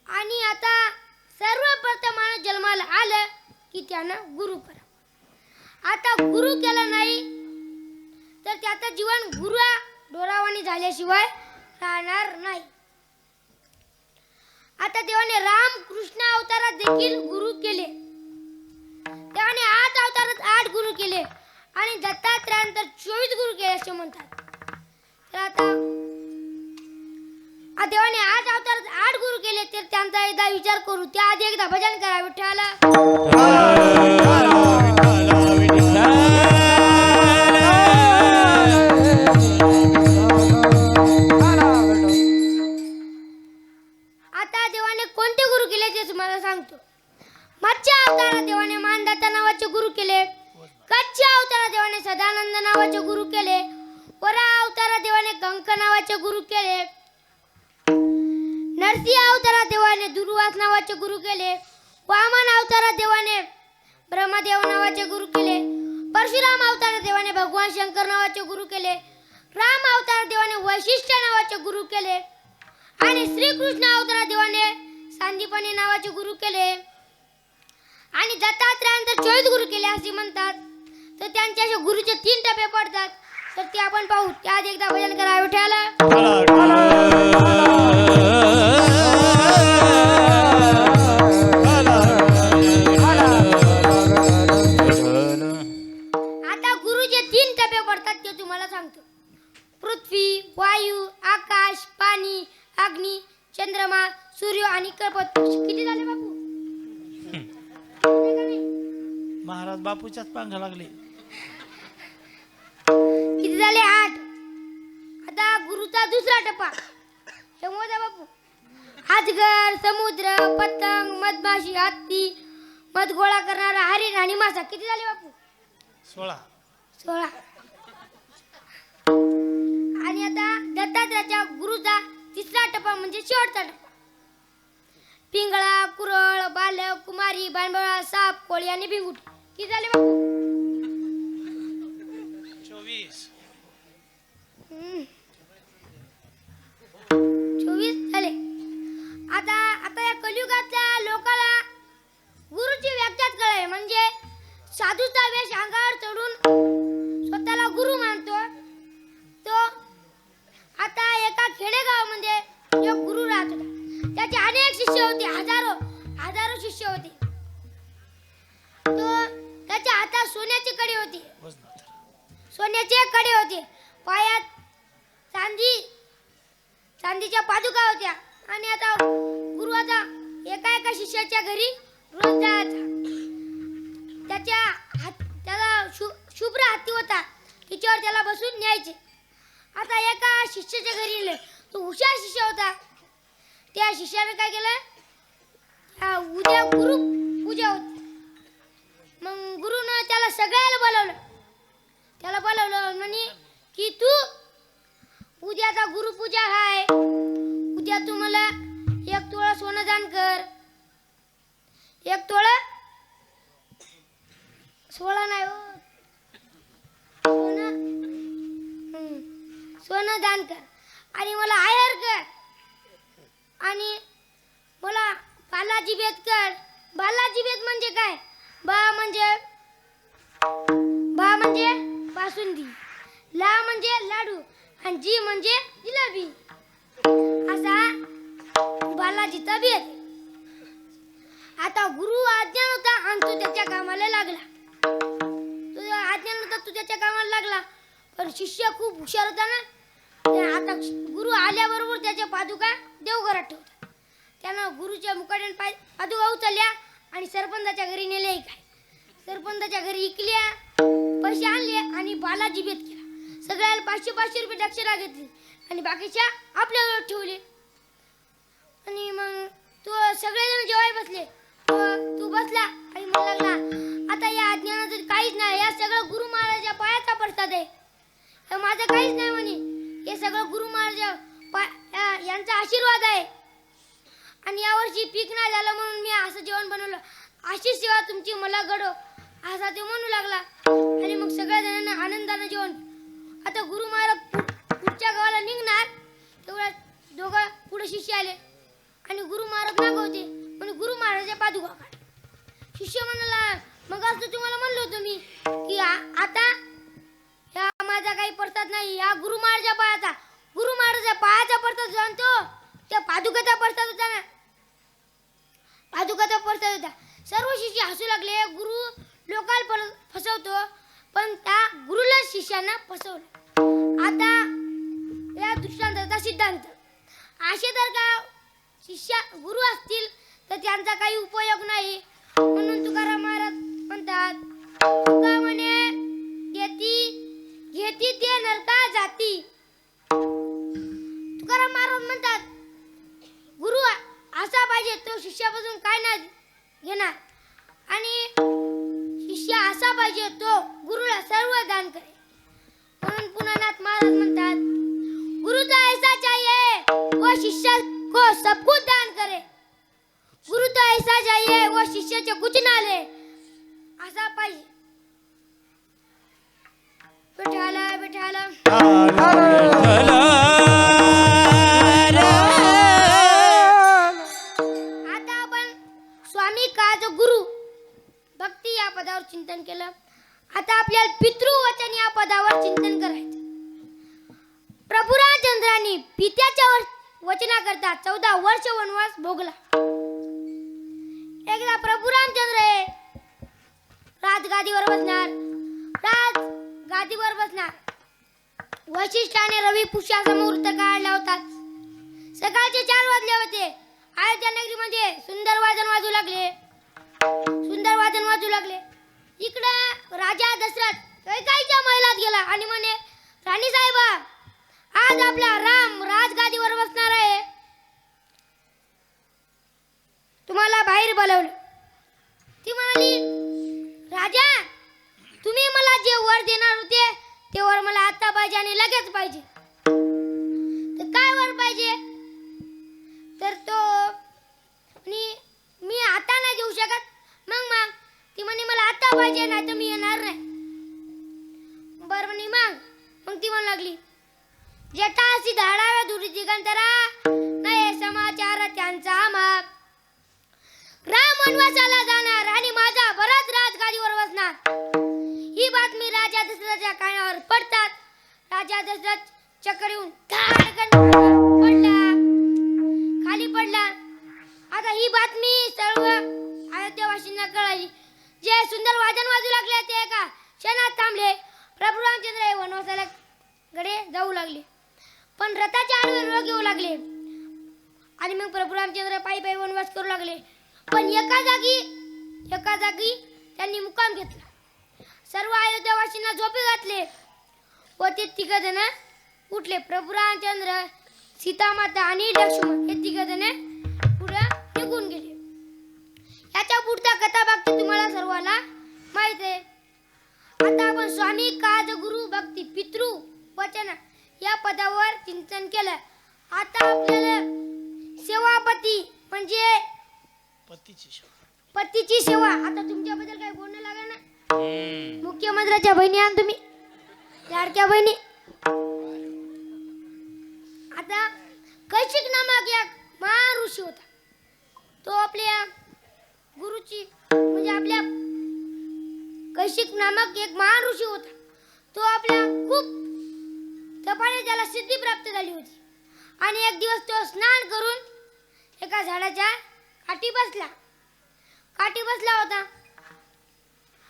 आणि आता सर्वप्रथम माणूस जन्माला आलं की त्यानं गुरु करा. आता गुरु केला नाही तर त्याचं जीवन गुरुआ डोरावानी झाल्याशिवाय राहणार नाही. आता देवाने राम कृष्ण अवतारात देखील गुरु केले. देवाने 8 अवतारात 8 गुरु केले आणि दत्तात्रय दत्तात्रयानंतर 24 गुरु केले असे म्हणतात. तर आता देवाने 8 अवतारात 8 गुरु केले, तर त्यांचा एकदा विचार करू. त्याआधी एकदा भजन करा विठ्ठला. आता देवाने कोणते गुरु केले ते तुम्हाला सांगतो. मत्स्य अवतारात देवाने मानदाता नावाचे गुरु केले. कच्च्या अवतारात देवाने सदानंद नावाचे गुरु केले. वरा अवतारात देवाने कंक नावाचे गुरु केले. नरसिंह अवतारात देवाने दुर्वास नावाचे गुरु केले. वामन अवतारात देवाने ब्रह्मदेव नावाचे गुरु केले. परशुराम अवतारात देवाने भगवान शंकर नावाचे गुरु केले. राम अवतारात देवाने वैशिष्ट नावाचे गुरु केले. आणि श्रीकृष्ण अवतारात देवाने सांदीपनी नावाचे गुरु केले. आणि दत्तात्रयानंतर 24 गुरु केले असे म्हणतात. तर त्यांच्या अशा गुरुचे 3 टप्पे पडतात. तर ते आपण पाहू. त्याआधी एकदा भजन करा विठ्ठला. आता गुरुचे 3 टप्पे पडतात ते तुम्हाला सांगतो. पृथ्वी, वायू, आकाश, पाणी, अग्नी, चंद्रमा, सूर्य आणि कल्पवृक्ष. किती झाले बापू? महाराज बापूच्याच पांघा लागले. किती झाले? 8. आता गुरुचा दुसरा टप्पा हे मोजा बापू. अजगर, समुद्र, पतंग, मधमाशी, हत्ती, मध गोळा करणारा हरिण आणि मासा. किती झाले बापू? 16. 16. आणि आता दत्तात्रयाच्या गुरुचा तिसरा टप्पा म्हणजे शेवटचा टप्पा. पिंगळा, कुरळ, बालक, कुमारी, बांबळा, साप, कोळी आणि भिंगुट. किती झाले बापू? 24. 24 झाले. आता या कलियुगातल्या लोकाला गुरुची व्याख्याच कळली. म्हणजे साधूचा वेश अंगावर चढून स्वतःला गुरु मानतो तो. आता एका खेडेगावामध्ये एक गुरु राहत होता. त्याचे अनेक शिष्य होते. हजारो शिष्य होते. तो त्याच्या हातात सोन्याची कडी होती. सोन्याचे कडे होते. पायात चांदीच्या पादुका होत्या. आणि आता गुरु आता एका शिष्याच्या घरी रोज जायचा. त्याला शुभ्र हत्ती होता. तिच्यावर त्याला बसून न्यायचे. आता एका शिष्याच्या घरी नेले. तो हुशार शिष्य होता. त्या शिष्याने काय केलं, उद्या गुरु पूजा होती. मग गुरुनं त्याला सगळ्याला बोलवलं म्हणे की तू उद्याचा गुरुपूजा आहे. उद्या तू मला 1 तोळा सोनं दान कर. 1 तोळा 16 नाही हो, सोनं दान कर. आणि मला आयर कर. आणि मला बालाजी बेत कर. बालाजी बेत म्हणजे काय? बा म्हणजे बासुंदी, ला म्हणजे लाडू आणि जी म्हणजे जिलेबी. असा बालाजीचा बेत. आता गुरु आज्ञानुसार आणि तो त्याच्या कामाला लागला. तू त्याच्या कामाला लागला. पण शिष्य खूप हुशार होता ना. आता गुरु आल्याबरोबर त्याच्या पादुका देवघरात ठेवतात. त्यानं गुरुच्या मुकाट्याने पादुका उचलल्या आणि सरपंचाच्या घरी नेले. काय सरपंचाच्या घरी इकल्या, पैसे आणले आणि बालाजी बेत केला. सगळ्याला 500-500 रुपये दक्षिणा घेतली आणि बाकीच्या आपल्याजवळ ठेवले. आणि मग तो सगळेजण जेवायला बसले. तू बसला आणि मला लागला आता या अज्ञानाचं काहीच नाही. या सगळं गुरु महाराजाच्या पायाचा प्रसाद आहे. हे माझं काहीच नाही म्हणे. हे सगळं गुरु महाराजा यांचा आशीर्वाद आहे. आणि यावर्षी पीक नाही झालं म्हणून मी असं जेवण बनवलं. अशी सेवा तुमची मला घडो असा तो म्हणू लागला. आणि मग सगळ्या जणांना आनंदानं जेवण. आता गुरु महाराज पुढच्या गावाला निघणार तेवढ्या दोघं पुढे शिष्य आले. आणि गुरु महाराज मागवते म्हणून गुरु महाराजाच्या पादुका काढ. शिष्य म्हणाला मग असं तुम्हाला म्हणलो होतो मी की आता या माझा काही प्रसाद नाही. या गुरु महाराजाच्या पायाचा प्रसाद जाणतो. त्या पादुकाचा प्रसाद होता ना. पादुकाचा प्रसाद होता. सर्व शिष्य हसू लागले. गुरु लोकांना फसवतो पण त्या गुरुला शिष्य शिष्यांना फसवलं. आता या दृष्टांताचा सिद्धांत असे तर का शिष्य गुरु असतील तर त्यांचा काही उपयोग नाही, म्हणून तुकाराम महाराज म्हणतात, तुका म्हणे घेती ते नरका जाती. तुकाराम महाराज म्हणतात गुरु असा पाहिजे तो शिष्यापासून काय नाही घेणार, आणि शिष्य असा पाहिजे तो गुरुला सर्व दान करे. म्हणून पुन्हा महाराज म्हणतात, गुरु तो ऐसा चाहिए वो शिष्य को सब कुछ दान करे. गुरु तो ऐसा चाहिए वो शिष्य से कुछ ना ले, असा पाहिजे. विठाला विठाला आता आपण स्वामी काज गुरु भक्ती या पदावर चिंतन केलं. आता आपल्याला पितृवचन या पदावर चिंतन करायचं. प्रभू रामचंद्रांनी पित्याच्या वचनाकरता 14 वर्ष वनवास भोगला. एकदा प्रभू रामचंद्र हे राजगादीवर बसणार. वशिष्ठाने रवी पुष्याचा मुहूर्त काढला होता. सकाळचे 4 वाजले होते. अयोध्या नगरीमध्ये सुंदर वादन वाजू लागले. इकडे राजा दशरथ कैकेयीच्या महलात गेला आणि म्हणे, राणी साहेबा, आज आपला राम राजगादीवर बसणार आहे, तुम्हाला बाहेर बोलवलं. ती म्हणाली, राजा, तुम्ही मला जे वर देणार होते ते वर मला आता पाहिजे आणि लगेच पाहिजे. तर काय वर पाहिजे? तर तो मी आता नाही देऊ शकत. मग ती म्हणे, मला आता पाहिजे, नाही तर मी येणार नाही. बरं म्हणे, मग ती म्हणू लागली, जटासी धाडाव्या दुरी दिगंतरा, नये समाचार त्यांचा माप. राम वनवासाला जाणार आणि माझा भरत राजगादीवर बसणार. ही बातमी राजा दशरथच्या कानावर पडतात. राजा दशरथ चक्रीहून खाली पडला. आता ही बातमी सर्व अयोध्यावासींना कळाली. जे सुंदर वादन वाजू लागले ते एका क्षणात थांबले. प्रभू रामचंद्र हे वनवासाला कडे जाऊ लागले, पण रथाच्या आडवे रोग येऊ लागले आणि मग प्रभू रामचंद्र पायी वनवास करू लागले. पण एका जागी त्यांनी मुक्काम घेतला. सर्व अयोध्यावासींना झोपे घातले व ते 3 जण उठले. प्रभू रामचंद्र, सीतामाता आणि लक्ष्मण हे 3 जण पुढे निघून गेले. याच्या पुढचा कथा भक्ती तुम्हाला सर्वांना माहित आहे. आता आपण स्वामी काज गुरु भक्ती पितृ वचन या पदावर चिंतन केलं. आता आपल्याला सेवापती म्हणजे पतीची सेवा. आता तुमच्याबद्दल काही बोलणं लागेल ना. मुख्यमंत्र्याच्या बहिणी आहात तुम्ही, लाडक्या बहिणी. आता कैशिक नामक एक महान ऋषी होता. तो आपल्या गुरुची म्हणजे आपल्या कैशिक नामक एक महान ऋषी होता. तो आपल्या खूप तपाने त्याला सिद्धी प्राप्त झाली होती. आणि एक दिवस तो स्नान करून एका झाडाच्या काठी बसला होता.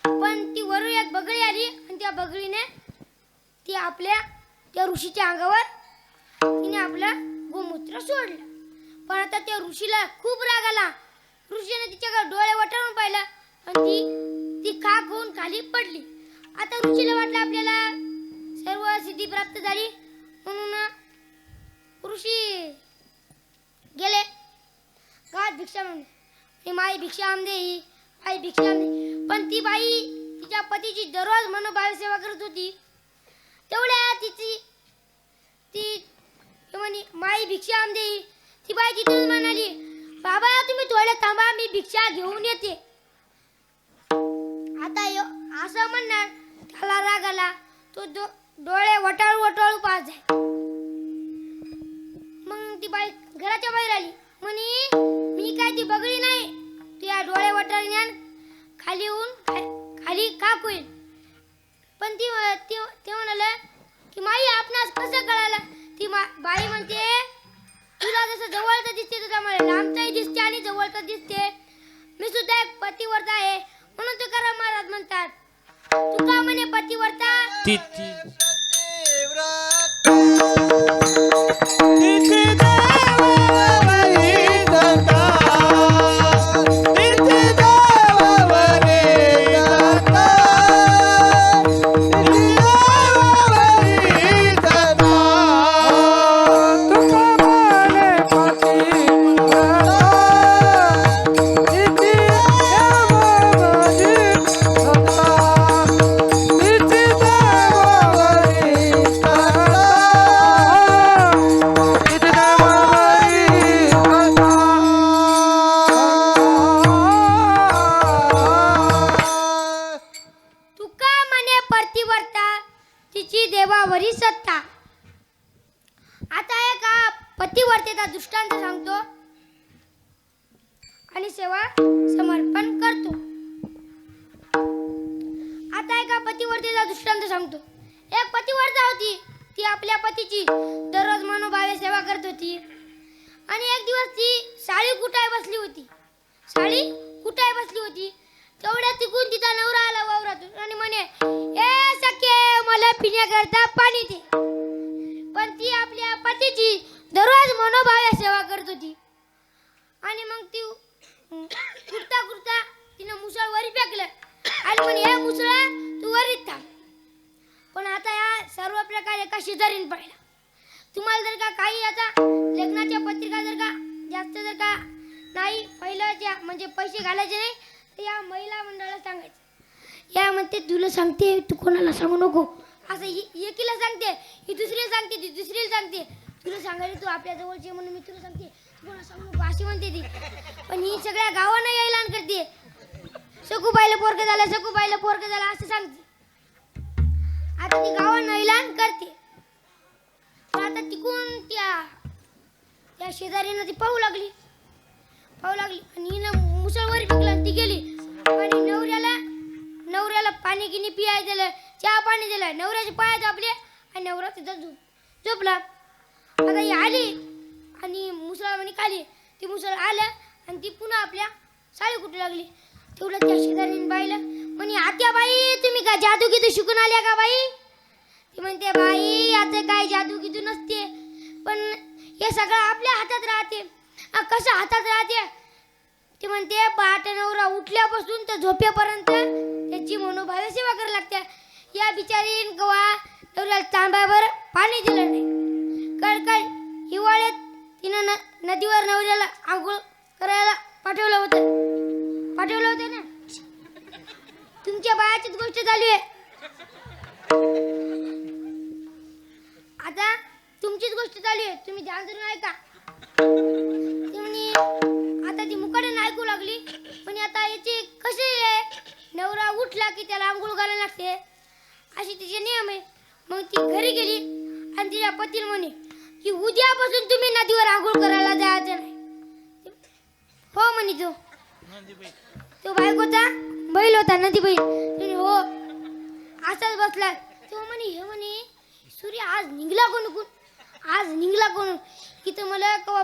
पण ती वरून एक बगळी आली आणि त्या बगळीने त्या ऋषीच्या अंगावर तिने आपलं गोमूत्र सोडलं. पण आता त्या ऋषीला खूप राग आला. ऋषीने तिच्याकडे डोळे वटारून पाहिलं आणि ती खाक होऊन खाली पडली. आता ऋषीला वाटलं आपल्याला सर्व सिद्धी प्राप्त झाली, म्हणून ऋषी गेले गावात भिक्षा मागणे. माई भिक्षा आम देई, आई भिक्षा आम देई. पण ती बाई तिच्या पतीची दररोज मनोभावे सेवा करत होती. तेवढ्या ती म्हणे, माई भिक्षा आम देई. ती बाई तिथून म्हणाली, बाबा तुम्ही थोडे थांबा, मी भिक्षा घेऊन येते. आता असं म्हणणार त्याला राग आला. तो डोळे वटाळू पाहत जाय. मग ती बाई घराच्या बाहेर आली. म्हणे, मी काय ती बगळी नाही, तू या डोळे वटाळण्यान खाली खाक होईल. पण ती म्हणाला की माई आपणास कसं कळालं? ती बाई म्हणते, तुला जसं जवळचं दिसते तुझा मला लांबचाही दिसते आणि जवळचं दिसते. मी सुद्धा एक पतिव्रता आहे. म्हणून तुकाराम महाराज म्हणतात, तुका म्हणे पतिव्रता पतिव्रता तिची देवावरी सत्ता. आता एका पतिव्रतेचा दृष्टांत सांगतो आणि सेवा समर्पण करतो. आता एका पतिव्रतेचा दृष्टांत सांगतो. एक पतिव्रता होती. ती आपल्या पतीची दररोज मनोभावे सेवा करत होती. आणि एक दिवस ती साळी कुटाय बसली होती. तेवढ्यात तिकून तिचा नवरा आला वावरातून आणि म्हणे, ए सखे, मला पिण्याकरता पाणी दे. पण ती आपल्या पतीची दररोज मनोभावे सेवा करत होती. आणि मग ती कुर्ता कुर्ता तिनं मुसळ वरी फेकलं आणि म्हणे, हे मुसळा तू वरीत थांब. पण आता या सर्व प्रकार एका शेजारीन पाहिला. तुम्हाला जर का काही आता लग्नाच्या पत्रिका जर का जास्त जर का नाही पहिल्याच्या म्हणजे पैसे घालायचे नाही तर या महिला मंडळाला सांगायचं. या म्हणते तुला सांगते तू कोणाला सांगू नको. असं एकीला सांगते, ही दुसरीला सांगते, ती दुसरीला सांगते. तुला सांगायला तू आपल्या जवळची म्हणून मी तुला सांगते, तू कोणाला सांगू नको अशी म्हणते ती. पण ही सगळ्या गावांना ऐलान करते. सखूबाईला पोरकं झालं असं सांगते. आता ती गावांना ऐलान करते. पण आता तिकून त्या शेजारीनं ती पाहू लागली आणि हिनं मुसळवर टिकला ती गेली आणि नवऱ्याला पाणी गिनी पियाय दिलं, चहा पाणी दिलं, नवऱ्याचे पाय दाबले आणि नवरा तिथं झोपला. आता ही आली आणि मुसळ म्हणे खाली. ती मुसळ आलं आणि ती पुन्हा आपल्या साडी कुठू लागली. तेवढं त्या शेजारीने बाईला म्हणे, आत्या बाई तुम्ही काय जादूगिरी शिकून आल्या का बाई? ती म्हणते, बाई आता काय जादूगिरी नसते, पण हे सगळं आपल्या हातात राहते. कसं हातात राहते? ती म्हणते, पहाटे नवरा उठल्यापासून तर झोपेपर्यंत त्याची मनोभावे सेवा करायला लागते. या बिचारीन गवा नवऱ्याला तांब्यावर पाणी दिलं नाही. कळकळ हिवाळ्यात तिनं नदीवर नवऱ्याला आंघोळ करायला पाठवलं होतं ना. तुमच्या बायाचीच गोष्ट झाली आहे. आता तुमचीच गोष्ट चालू आहे, तुम्ही ध्यान धरून ऐका. आता ती मुकाट्यानं ऐकू लागली. पण आता याची कशी आहे, नवरा उठला की त्याला आंघोळ घालायला लागते अशी तिचे नियम आहे. मग ती घरी गेली आणि तिच्या पतीला म्हणे की उद्यापासून तुम्ही नदीवर आंघोळ करायला जायचं नाही. हो म्हणे तो बायकोचा बैल होता नदीबाई. हो असाच बसला. तो म्हणे सूर्य आज निघला कोण इथं मला कवा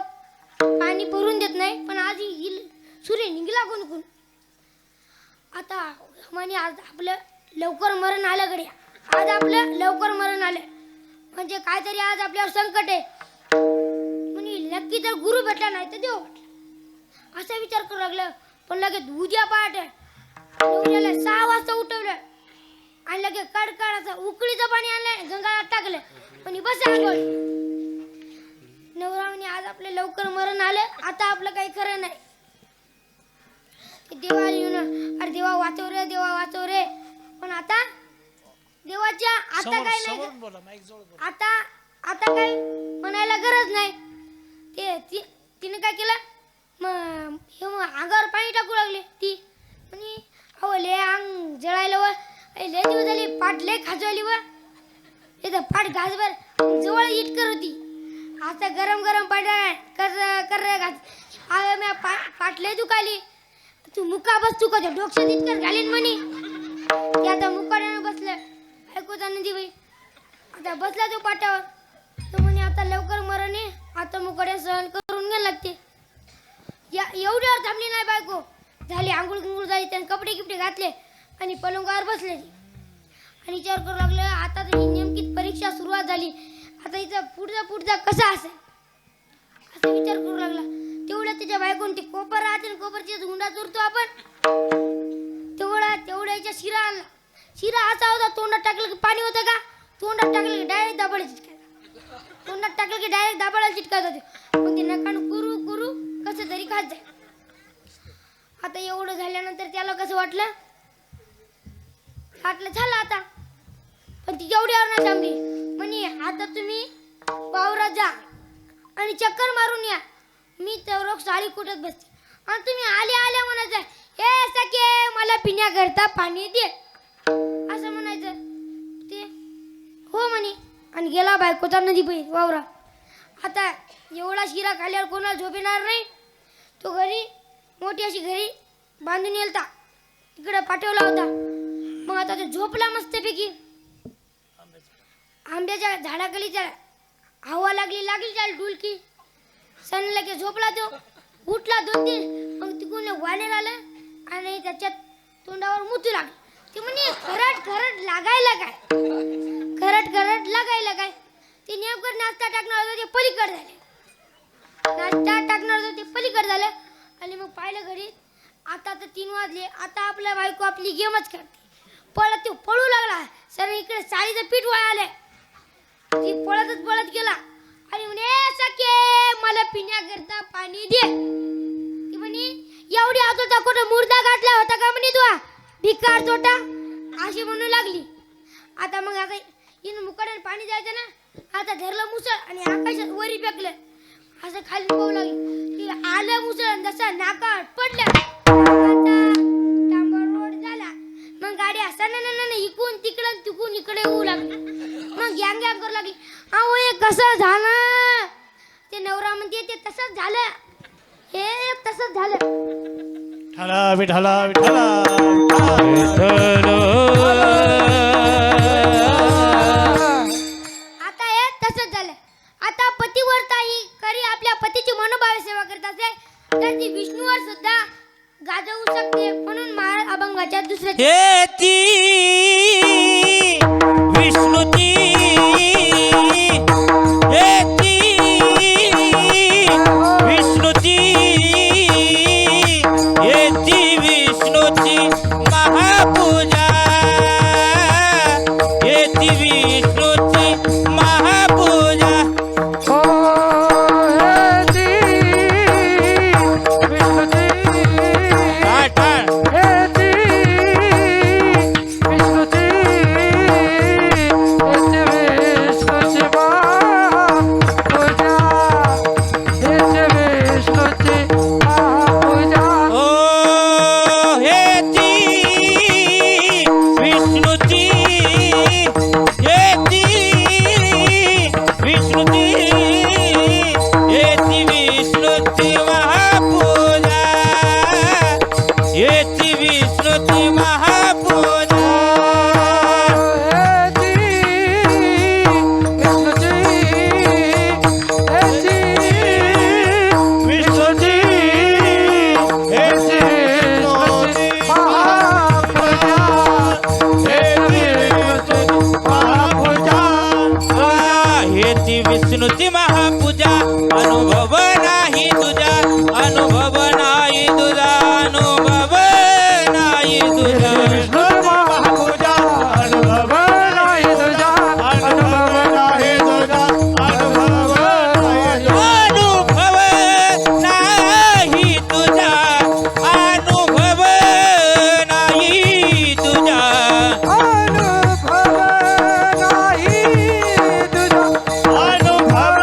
पाणी भरून देत नाही, पण आज सूर्य निघला कोण. आता म्हणे आज आपलं लवकर मरण आलं गड्या. आज आपलं लवकर मरण आलं म्हणजे काहीतरी आज आपल्यावर संकट आहे. म्हणे नक्की तर गुरु भेटला नाही तर देव भेटला असा विचार करू लागलं. पण लगेच उद्या पहाटे नवऱ्याला 6 वाजता उठवलं आणि लगेच कडकडाचं उकळीचं पाणी आणलं, गंगाळात टाकलं. पण बस आंघोळ. नवरा म्हणे आज आपलं लवकर मरण आलं, आता आपलं काही खरं नाही. देवा येऊन, अरे देवा वाचव रे. पण आता देवाच्या आता काय नाही, आता काय म्हणायला गरज नाही. तिने काय केलं, मग अंगावर पाणी टाकू लागले. ती म्हणे अहो ले अंग जळायला व लय दिवस झाली, पाठ लय खाजवली व इथं पाठ घासभर जवळ इटकर होती. आता गरम पाठ कर घास. अगं मी पाठ लय दुखाली. तू मुका बस, तू कधी डोक्यात इटकर घालीन म्हणे. ते आता मुकाड्यानं बसलं. ऐकूचा नदी बाई आता बसला तो पाटावर. तो म्हणे आता लवकर मरण आहे, आता मुकाड्या सहन करून घ्यायला लागते. एवढ्यावर थांबली नाही बायको. झाली आंघोळ झाली, त्याने कपडे गिपडे घातले आणि पलंगावर बसले. आणि विचार करू लागलं आता तर ही नेमकी परीक्षा सुरुवात झाली, आता हिचं पुढचा कसा असेल असा विचार करू लागला. तेवढ्या त्याच्या बायकोन ते कोपर राहते ना, कोपरच्या गुंडा चुरतो आपण, तेवढ्या याच्या शिरा आणला. शिरा असा होता, तोंडात टाकलं की पाणी होतं का, तोंडात टाकलं की डायरेक्ट दाबाला चिटकायचं होते. मग ते नकान कुरू कसं तरी खात जाय. आता एवढं झाल्यानंतर त्याला कसं वाटलं झालं आता. पण ती एवढ्यावर नाही थांबली. म्हणे आता तुम्ही वावरात जा आणि चक्कर मारून या, मी तर साडी कुठत बसते. आणि तुम्ही आल्या म्हणायचं, हे सखे मला पिण्याकरता पाणी दे असं म्हणायचं. आणि गेला बायकोचा नदी पै वावरा. आता एवढा शिरा खाल्ल्यावर कोणाला झोप येणार नाही. तो घरी मोठी अशी घरी बांधून येलता तिकडे पाठवला होता. मग आता तो झोपला मस्तपैकी. आंब्याच्या झाडाखाली त्याला हवा लागली त्याला डुलकी. सणला की झोपला तो. उठला 2-3 मग तिकडून वानेर आलं आणि त्याच्यात तोंडावर मुतू लागलं. ते म्हणजे खरट लागायला काय खरट लागायला काय. ते नेमकं नाश्ता टाकणार होतं ते पलीकडे झाले. नाश्ता टाकणार होतं ते पलीकडे झालं. आणि मग पाहिलं घरी आता तर 3 वाजले. आता आपल्या बायको आपली गेमच करते. पळत तो पळू लागला. सर इकडे साडीचं पीठ वळालंय. ती पळत गेला आणि म्हणे सखे मला पिण्याकरता पाणी दे. ती म्हणे एवढी आतुरता कुठं मुर्दा गाठला होता का म्हणे तू भिकार चोटा अशी म्हणू लागली. आता मग आता इन मुकाड्याने पाणी द्यायचं ना. आता धरलं मुसळ आणि आकाशात वरी फेकलं. असं खाली पाहू लागली. ती आलं मुसळ आणि जसं नाकात पडलं. डांबर रोड झाला. मग गाडी असं ना इकून तिकडून इकडे येऊ लागली. मग गँग करू लागली. अहो हे कसं झालं. ते नवरा म्हणते ते तसंच झालं. हे तसंच झालं. विठाला विठाला विठाला आता हे तसंच झालं. आता पतिव्रता ही खरी आपल्या पतीची मनोभावे सेवा करत असेल तर ती विष्णूवर सुद्धा गाजवू शकते. म्हणून महाराज अभंगाच्या दुसऱ्या हे ती विष्णुची हे ती विष्णुची हे ती विष्णुची महापूजा हे ती विष्णुची महापूजा ठाण ओ हे ती विष्णुची हे ती विष्णुची हे ती विष्णुची महापूजा हे ती विष्णुची महापूजा विष्णुजी हे विष्णुची महापूजा हे विष्णुची महापूजा हे ती विष्णुची महापूजा अनुभव नाही तुझा अनुभव नाही तुझा अनुभव नाही तुझा विष्णू महापूजा अनुभव नाही तुझा अनुभव नाही तुझा अनुभव नाही तुझा. अनुभव नाही तुझा अनुभव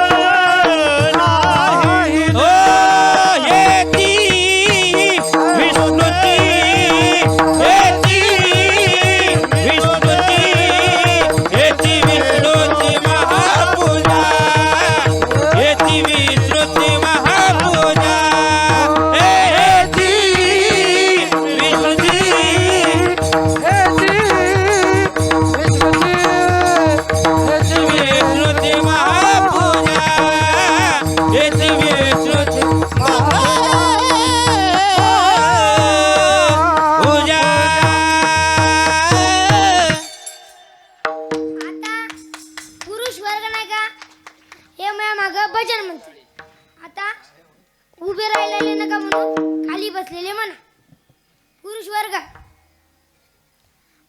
नाही ओ हे ती विष्णुची हे ती विष्णुची हे ती विष्णुची महापूजा हे ती विष्णुची महापूजा हे ती विष्णुची विष्णुची महापूजा हे ती विष्णुची पूजा आता पुरुष वर्ग नाही का हे माझ्या मागं भजन म्हणते. आता उभे राहिलेले नका म्हणून खाली बसलेले म्हणा. पुरुष वर्ग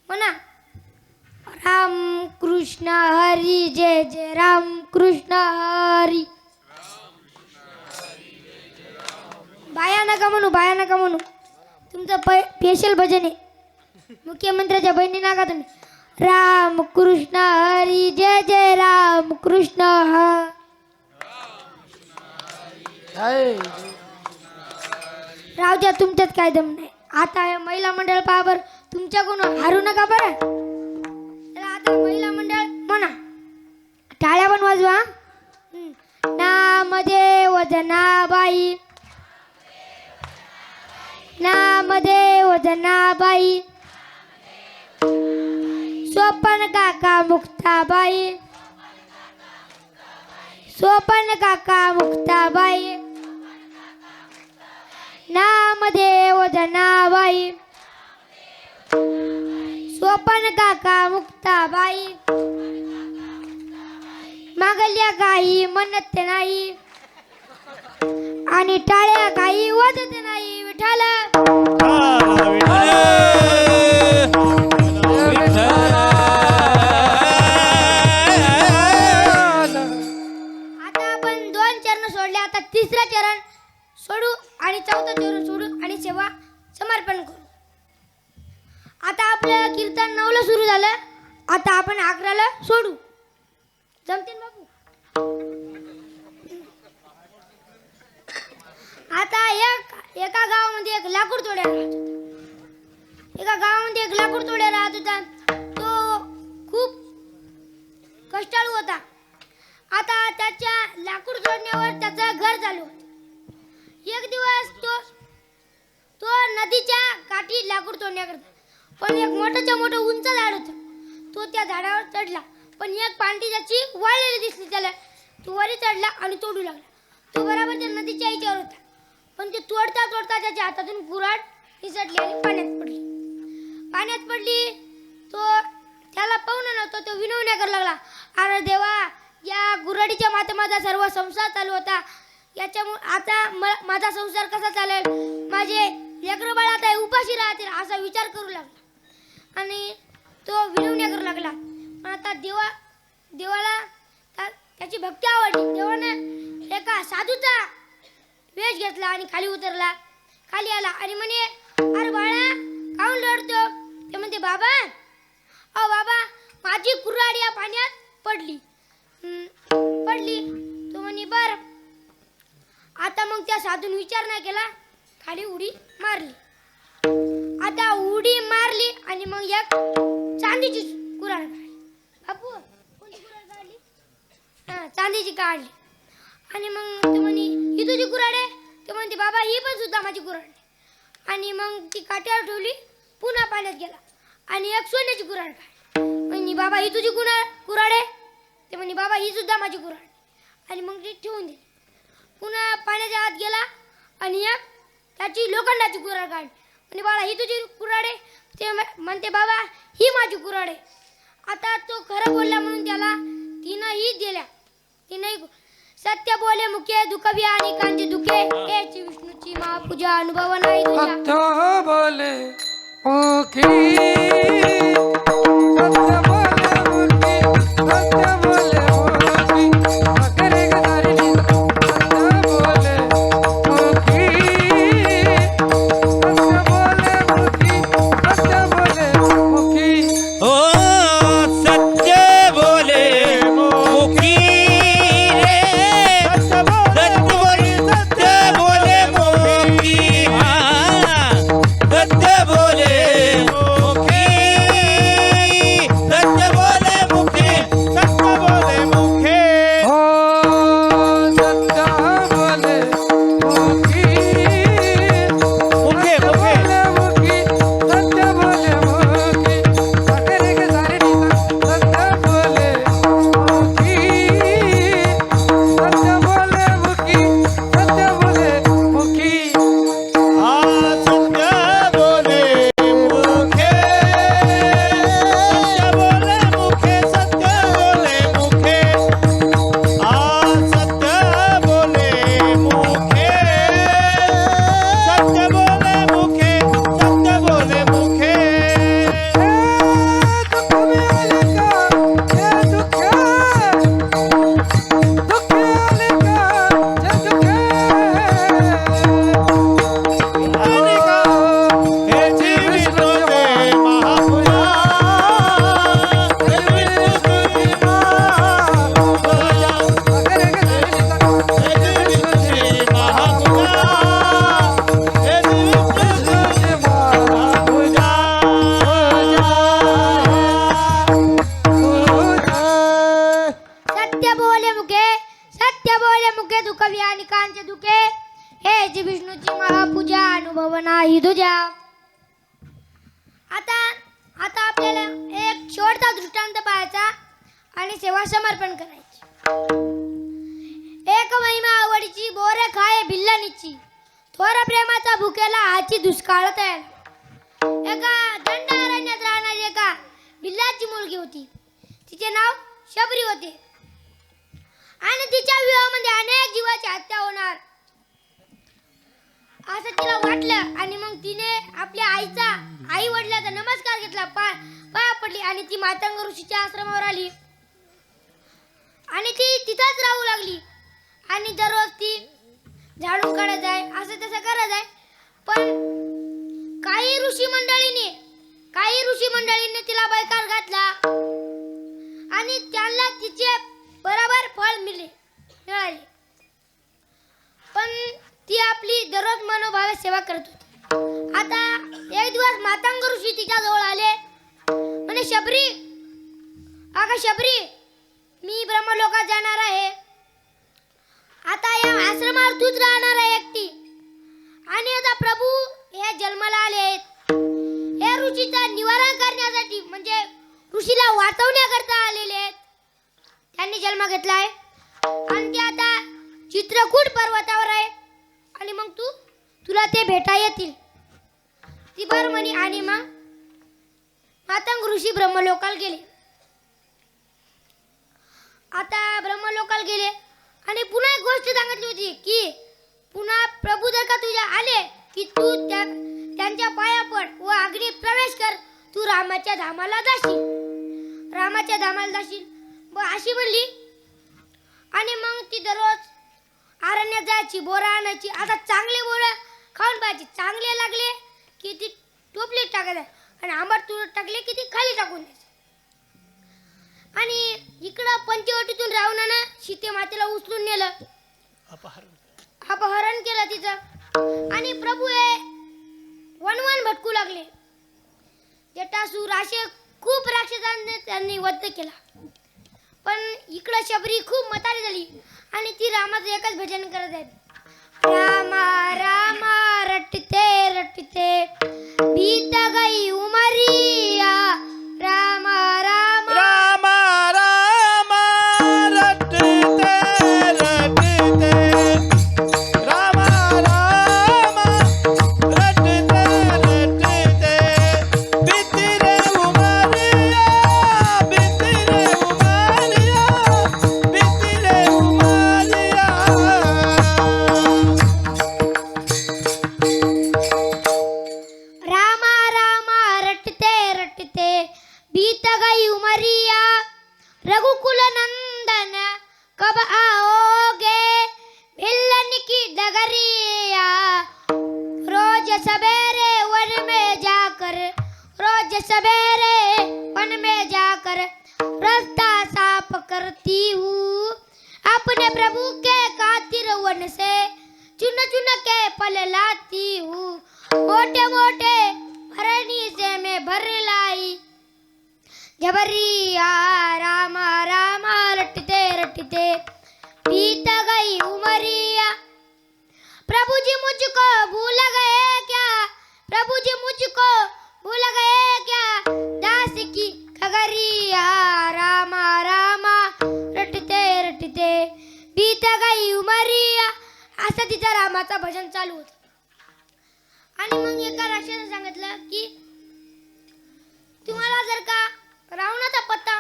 म्हणा राम कृष्ण हरी जय जय राम कृष्ण हरी. बाया नका म्हणू तुमचं स्पेशल भजन आहे. मुख्यमंत्र्याच्या बहिणी नका तुम्ही. राम कृष्ण हरी जय जय राम कृष्ण हरी. राहू द्या तुमच्यात काय दम नाही. आता हे महिला मंडळ पहा बरं. तुमच्याकडून हारू नका बरं. चला आता महिला मंडळ म्हणा. वाजवा. नामदेव जनाबाई, नामदेव जनाबाई, सोपन काका मुक्ताबाई, सोपन काका मुक्ताबाई, नामदेव जनाबाई, सोपन काका मुक्ताबाई, मागल्या काही म्हणत नाही आणि टाळ्या काही वाजत नाही. विठाल आता आपण 2 चरण सोडले. आता 3रा चरण सोडू आणि 4थं चरण सोडू आणि सेवा समर्पण करू. आता आपलं कीर्तन 9ला सुरू झालं. आता आपण 11ला सोडू. जमतील बाबू. आता एका गावामध्ये एक लाकूड तोड्या राहत होता. एका गावामध्ये एक लाकूड तोड्या राहत होता. तो खूप कष्टाळू होता. आता त्याच्या लाकूड तोडण्यावर त्याचं घर चालू होतं. एक दिवस तो नदीच्या काठी लाकूड तोडण्याकरता, पण एक मोठंच्या मोठं उंच झाड होतं. तो त्या झाडावर चढला, पण एक पांडी त्याची वाळलेली दिसली त्याला. तो वरी चढला आणि तोडू लागला. तो बरोबर त्या नदीच्या याच्यावर होता, पण ते तोडता तोडता त्याच्या हातातून कुऱ्हाड निसटली आणि पाण्यात पडली. तो त्याला पाहुणं नव्हतं. तो विनवण्या करायला लागला, अरे देवा, या गुऱ्हाडीच्या माते माझा सर्व संसार चालू होता. याच्यामुळे आता माझा संसार कसा चालेल? माझे लेकरं बाळ आता उपाशी राहतील असा विचार करू लागला आणि तो विनवण्या करू लागला. पण आता देवाला त्याची भक्ती आवडली. देवाने एका साधूचा वेश घेतला आणि खाली उतरला. खाली आला आणि म्हणे, अरे बाळा, काहून लढतो? ते म्हणते, बाबा, अहो बाबा, माझी कुऱ्हाड या पाण्यात पडली. तो म्हणे, बर. आता मग त्या साधून विचार नाही केला, खाली उडी मारली. आता उडी मारली आणि मग एक चांदीची कुऱ्हाड काढली. बापू, कोणती कुऱ्हाड काढली? चांदीची काढली. आणि मग ते म्हणे, ही तुझी कुऱ्हाड आहे? ते म्हणते, बाबा, ही पण सुद्धा माझी कुऱ्हाड आहे. आणि मग ती काट्यावर ठेवली, पुन्हा पाण्यात गेला आणि एक सोन्याची कुऱ्हाड काढली. म्हणे, बाबा, ही तुझी कुऱ्हाड आहे? ते म्हणे, बाबा, ही सुद्धा माझी कुऱ्हाड आहे. आणि मग ती ठेवून दिली. पुन्हा पाण्याच्या आत गेला आणि एक त्याची लोखंडाची कुऱ्हाड काढली. म्हणे, बाळा, ही तुझी कुऱ्हाड आहे? ते म्हणते, बाबा, ही माझी कुऱ्हाड आहे. आता तो खरं बोलला म्हणून त्याला तीनही दिल्या. तीनही सत्य बोले मुखे दुखवी आणि कांजी दुखे, याची विष्णूची महापूजा अनुभव नाही तुझ्या. सत्य बोले मुखी, सत्य बोले मुखी, सत्य बोले मुखी, अकरे गदारी, सत्य बोले मुखी, सत्य बोले मुखी, सत्य बोले मुखी. ओ सत्य बोले मुखी रे, सत्य बोले मुखी, सत्य बोले मुखी, तुझी महापूजा अनुभव नाही तुझ्या. आता आता आपल्याला एक शेवटचा दृष्टांत पाहायचा आणि सेवा समर्पण करायची. एक महिमा आवडीची बोरे खाये भिल्लानीची, थोर प्रेमाचा भुकेला आची दुष्काळ तयार. एका दंड अरण्यात राहणारी एका भिल्लाची मुलगी होती. तिचे नाव शबरी होते आणि तिच्या विवाहामध्ये अनेक जीवाची हत्या होणार असं तिला वाटलं. आणि मग तिने आपल्या आई वडिलांचा नमस्कार घेतला, पाया पडली आणि ती मातंग ऋषीच्या आश्रमावर आली आणि ती तिथंच राहू लागली. आणि दररोज ती झाडून काढत आहे, असं तसं करत आहे. पण काही ऋषी मंडळींनी तिला बैकार घातला आणि त्यांना तिचे बरोबर फळ मिळाले. पण ती आपली दररोज मनोभावे सेवा करत होती. आता एक दिवस मातंग ऋषी तिच्या जवळ आले. म्हणे, शबरी, अगं शबरी, मी ब्रह्मलोकात जाणार आहे. आता या आश्रमावर तूच राहणार आहे एकटी. आणि आता प्रभू हे जन्माला आले आहेत हे ऋषीचा निवारण करण्यासाठी, म्हणजे ऋषीला वाचवण्याकरता आलेले आहेत. त्यांनी जन्म घेतला आहे आणि ते आता चित्रकूट पर्वतावर आहे. आणि मग तुला ते भेटा येतील. ती बरं म्हणे. आणि मग मातंग ऋषी ब्रह्मलोकाला गेले. आता ब्रह्मलोकाला गेले आणि पुन्हा एक गोष्ट सांगितली होती की पुन्हा प्रभू जर का तुझ्या आले की तू त्यांच्या पाया पड व अग्नी प्रवेश कर. तू रामाच्या धामाला जाशील. अशी म्हणली. आणि मग ती दररोज अरण्यात जायची, बोरं आणायची. आता चांगले बोरं खाऊन पाहायची. चांगले लागले की ती टोपलीत टाकायचं आणि आंबट तुरट टाकले की ती खाली टाकून द्यायची. आणि इकडं पंचवटीतून रावणानं सीते मातेला उचलून नेलं, अपहरण केलं तिचं. आणि प्रभू हे वनवन भटकू लागले. जटासूर असे खूप राक्षसांनी त्यांनी वध केला. पण इकडं शबरी खूप म्हातारी झाली आणि ती रामाचं एकच भजन करत आहे. रामा रामा रटते रटते बीत गई उमरिया. रामा रामा रामा रामा रटते रटते, रामा रामा रटते रटते, बीती रे उमरिया, बीती रे उमरिया, बीती रे उमरिया. रामा रामा रटते रटते बीत गई उमरिया. रघुकुल नंदन कब आओगे भिल्लन की डगरिया. रोज सवेरे वन में जाकर रास्ता साफ करती हूँ. अपने प्रभु के खातिर वन से चुन चुन के फल लाती हूँ. मोटे मोटे भरनी से मैं भर लाई. जबरिया रामा रामा रटते रटते बीत गई उमरिया. प्रभु जी मुझको भूल गए क्या, प्रभु जी मुझको भूल गए क्या, दास की खगरिया. रामा रामा रटते रटते बीत गई उमरिया. असं तिचं रामाचं भजन चालू होतं. आणि मग एका राक्षसाने सांगितलं की तुम्हाला जर का रावणाचा पत्ता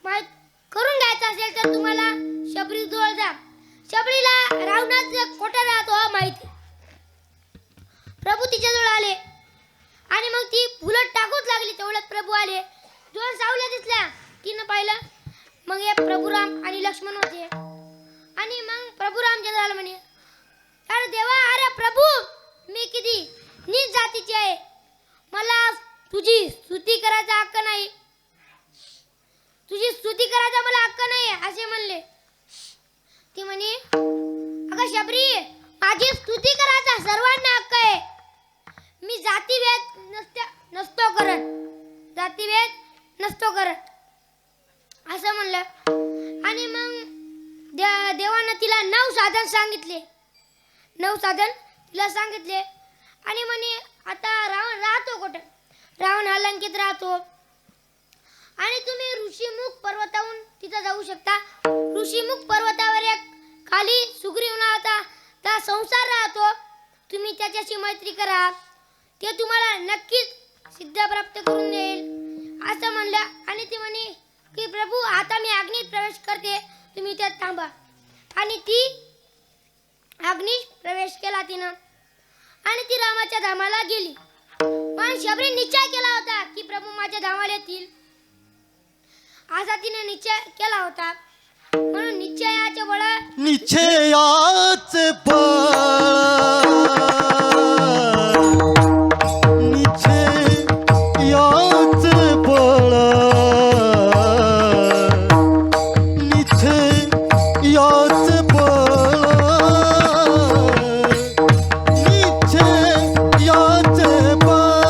माहित करून घ्यायचा असेल तर तुम्हाला शबरी जवळ जा. शबरीला रावणाचं कोठं राहतो हा माहिती. प्रभू तिच्याजवळ आले आणि मग ती फुलट टाकूच लागली. तेवढ्यात प्रभू आले. दोन सावल्या दिसल्या. तिनं पाहिलं. मग हे प्रभू राम आणि लक्ष्मण होते. आणि मग प्रभू रामचंद्राला म्हणे, अरे देवा, अरे प्रभू, मी किती नीच जातीची आहे. मला तुझी स्तुती करायचा हक्क नाही. तुझी स्तुती करायचा मला हक्क नाही असे म्हणले. ती म्हणे, अगं शबरी, माझी स्तुती करायचा सर्वांना हक्क आहे. मी जातीभेद नसतो करत. जातीभेद नसतो करत असं म्हणलं. आणि मग देवानं तिला 9 साधन सांगितले. 9 साधन तिला सांगितले आणि म्हणे आता रावण राहतो कुठं? रावण हा लंकेत राहतो आणि तुम्ही ऋषीमुख पर्वताहून तिथं जाऊ शकता. ऋषीमुख पर्वतावर एक खाली सुग्रीव नावाचा त्या संसार राहतो. तुम्ही त्याच्याशी मैत्री करा, ते तुम्हाला नक्कीच सिद्ध प्राप्त करून देईल असं म्हणलं. आणि ती म्हणे की प्रभू आता मी अग्नीत प्रवेश करते, तुम्ही त्यात थांबा. आणि ती अग्नीत प्रवेश केला तिनं आणि ती रामाच्या धामाला गेली. पण शबरी निश्चय केला होता की प्रभू माझ्या धामाला येतील असा तिने निश्चय केला होता. म्हणून निश्चयाचे बळ निश्चयाचे बळ निश्चयाचे बळ निश्चयाचे बळ निश्चयाचे बळ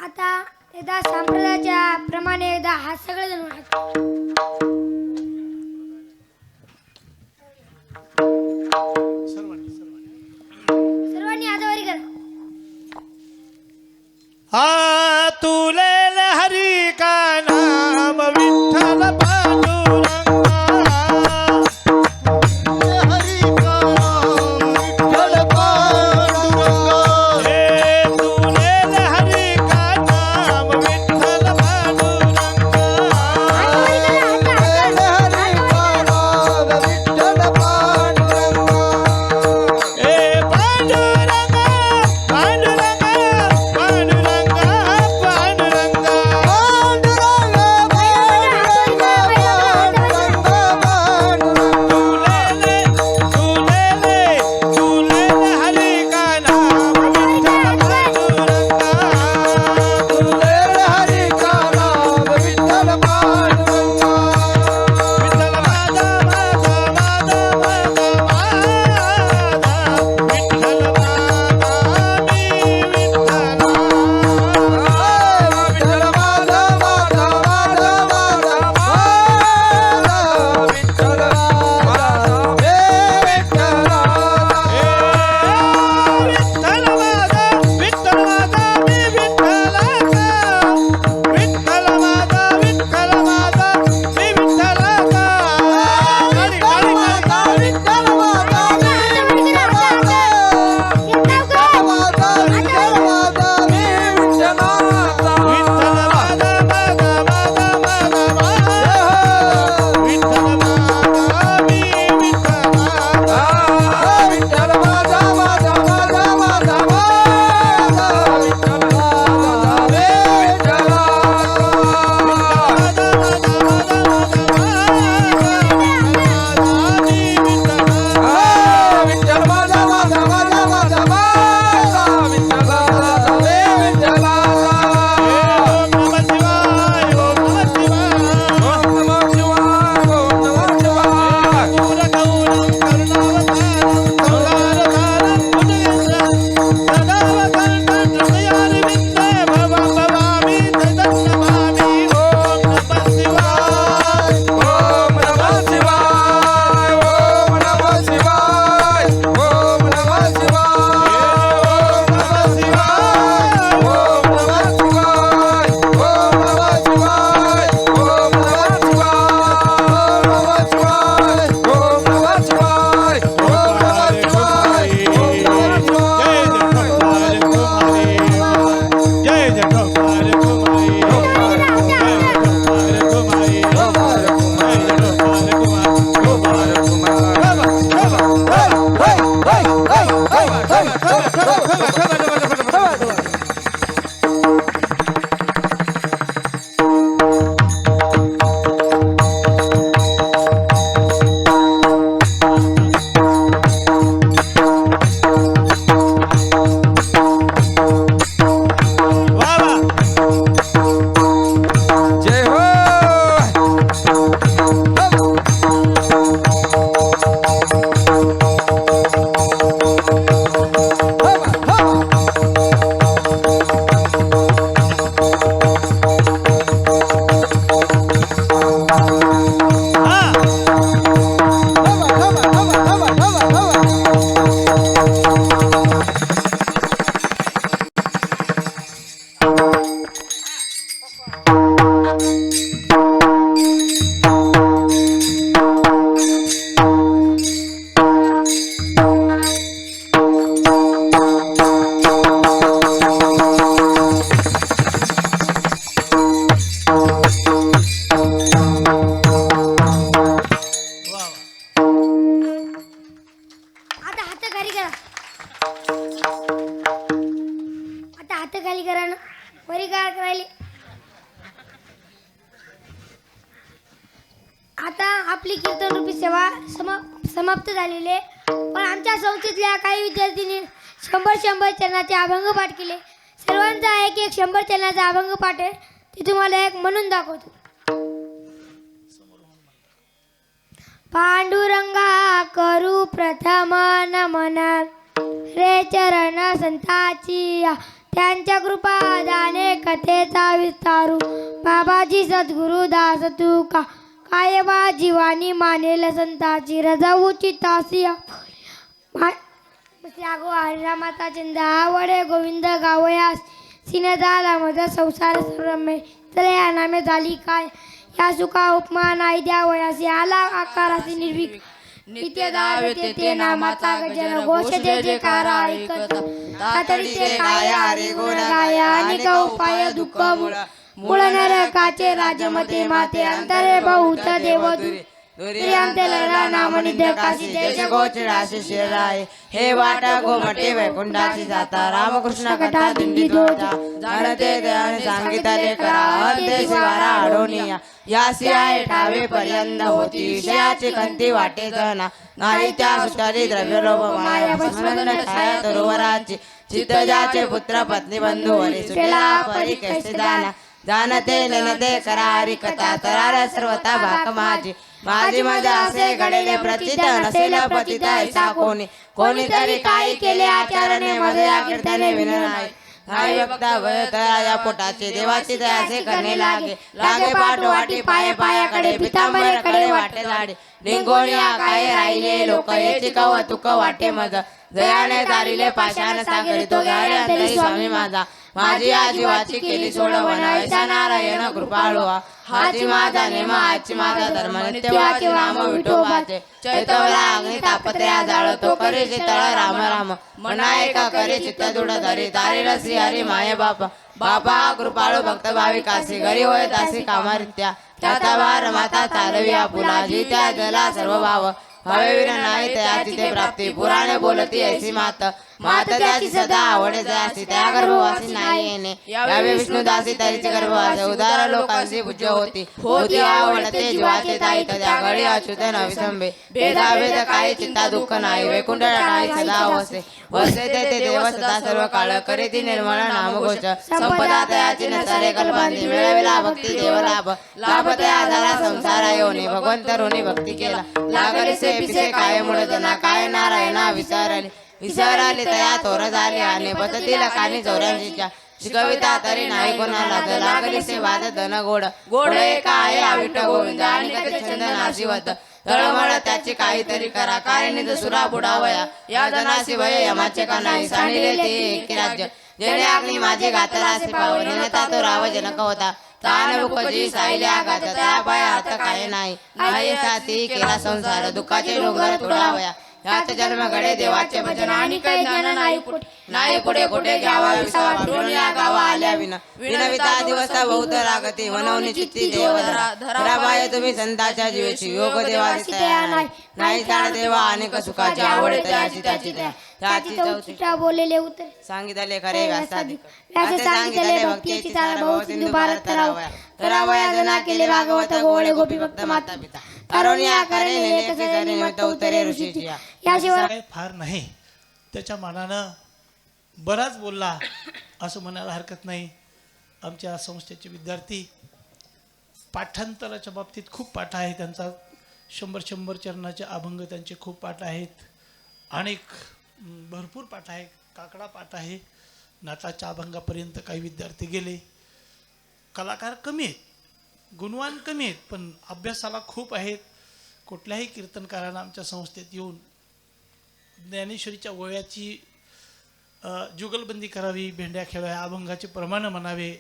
आता एकदा संप्रदायाच्या प्रमाणे एकदा हात सगळेजण हात सर्वांनी हातावरी करा. हा तुले हरी का नाम विठ्ठल पांडुरंगा हरी का नाम विठ्ठल पांडुरंगा हे तुले हरी का नाम विठ्ठल पांडुरंगा हातावरी करा, हात, हात, हात, हात. विठ्ठल पांडुरंगा समाप्त झालेले, पण आमच्या संस्थेतल्या काही विद्यार्थ्यांनी 100 चरणाचे अभंग पाठ केले. सर्वांचा एक 100 चरणाचा अभंग पाठ आहे, ते तुम्हाला एक म्हणून दाखवतो. पांडुरंगा करू प्रथम नमन रे चरण संताची, त्यांच्या कृपा दाने कथेचा विस्तारू, बाबाजी सद्गुरु दास तुका काय बा जीवानी मानेल संताची, रजाऊची तासी गो हरिरामाता चंद आवडे गोविंद गावयास, सिने झाला माझा संसार सर्वमे, चले या नामे झाली काय, या सुखा उपमा नाही द्यावयासी, आला आकारासी निर्भीक नित्य दावे ते नामाचा गजर, घोष जय जयकार ऐकत तातडी ते काय हरी गुण गाया, अनेक उपाय दुःख मूळ नरकाचे राजमते माते, अंतरे बहुत देवदूत दुरी अंते लढा नाम निध्य काशी, जय गोचराशी शिराय हे वाटा गोमटे वैकुंठाची जाता, रामकृष्ण कथा दिंडी ध्वजा जाणते दयाने सांगितले करा, अंते शिवारा अडोनिया यासी आहे ठावे पर्यंत होती, विषयाची कंती वाटे जना नाही त्या सुतारी द्रव्य लोभ माया, स्मरण छाया तरोवराची चित्त ज्याचे पुत्र पत्नी बंधू वरी, सुटेला परी कैसे जाना जाणते नेनते करा हरी कथा, तरार सर्वता भाक माझी माझी मजा असे घडेले प्रचित, नसेल पतित ऐसा कोणी, कोणीतरी काही केले आचरणे मध्ये कीर्तने विन नाही, नाही बघता भय तया पोटाचे देवाची दयाचे करणे लागे, लागे पाठ वाटी पाय पायाकडे पितांबरेकडे वाटे झाडे, निंगोनिया काय राहिले लोक याची कौतुक वाटे मज, जयाने तारिले पाशाने सागरी तो गारे अंतरी स्वामी माझा, माझी आजीवाची केली सोडवणा, ऐसा नारायण कृपाळू हाची माझा नेम आजची माझा धर्म, नित्यवाची नाम विठोबाचे, चैतवला अग्नी तापत्र्या जाळतो करे चितळ राम राम, मनाय का करे चित्त दृढ धरी, तारी रसी हरी माये बाप बापा कृपाळू भक्त भाविकासी, घरी होय दासी कामारित्या, त्याचा भार माता चालवी आपुला, जित्या जला सर्व भाव हवे विना नाही त्याची ते प्राप्ती, पुराणे बोलती ऐसी मात मात त्याची सदा आवडे जासी, त्या गर्भवासी नाही येणे यावे विष्णुदासी तरीचे गर्भवासी, उदार लोकांची पूज्य होती होती आवडते जीवाचे ताई, त्या घडी अच्युत नविसंबे, भेदाभेद काही चित्ता दुःख नाही, वैकुंठ नाही सदा वसे वसे ते देव सदा सर्व काळ करे ती निर्मळ नामघोष, संपदा तयाची नसारे कल्पांती, मिळविला भक्ती देव लाभ लाभ त्या झाला संसार योनी, भगवंत ऋणी भक्ती केला लागले से पिसे काय मुळे जना, काय नारायणा विसरले तया थोर झाले, आणि बसतील कानी 84 शिकविता तरी नाही कोणाला, लागले से वाद धन गोड गोड एक आहे अविट गोविंद, आणि कधी छंद नाशिवत तळमळ त्याची काहीतरी करा, कारण सुरा बुडावया या जनासी भय यमाचे का नाही, सांडिले ते एक राज्य जेणे अग्नी माझे घातला से पाव, निनता तो राव जनक होता, तान बुकजी सायल्या घात त्या पाय हात काय नाही, नाही साथी केला संसार दुःखाचे डोंगर तोडावया, यात जन्म घडे देवाचे भजन, आणि काही ज्ञान नाही कुठे नाही कुठे कुठे घ्यावा विसावा, डोनिया गावा आल्या विनविता दिवस बहुत लागते, मनवनी चित्ती देवधरा धराबाय तुम्ही संताच्या जीवेची, योग देवाची तया नाही जाण देवा अनेक सुखाची, आवडे तयाची त्याची त्याची चौचिटा बोललेले उत्तर सांगितले खरे व्यासाधिक व्यासे सांगितले भक्तीची चाल, भाऊ सिंधू भारत तरावया जना केले भागवत गोळे गोपी भक्त माता पिता, तरुणिया करे नेले कसे निमित्त उतरे ऋषीची, याशिवाय काय फार नाही, त्याच्या मानानं बराच बोलला असं म्हणायला हरकत नाही. आमच्या संस्थेचे विद्यार्थी पाठांतराच्या बाबतीत खूप पाठ आहे त्यांचा, 100 चरणाचे अभंग त्यांचे खूप पाठ आहेत, अनेक भरपूर पाठ आहे, काकडा पाठ आहे, नाचाच्या अभंगापर्यंत काही विद्यार्थी गेले. कलाकार कमी आहेत, गुणवान कमी आहेत, पण अभ्यासाला खूप आहेत. कुठल्याही कीर्तनकारांना आमच्या संस्थेत येऊन ज्ञानेश्वरीच्या वयाची जुगलबंदी करावी, भेंड्या खेळाव्या, अभंगाचे प्रमाण म्हणावे,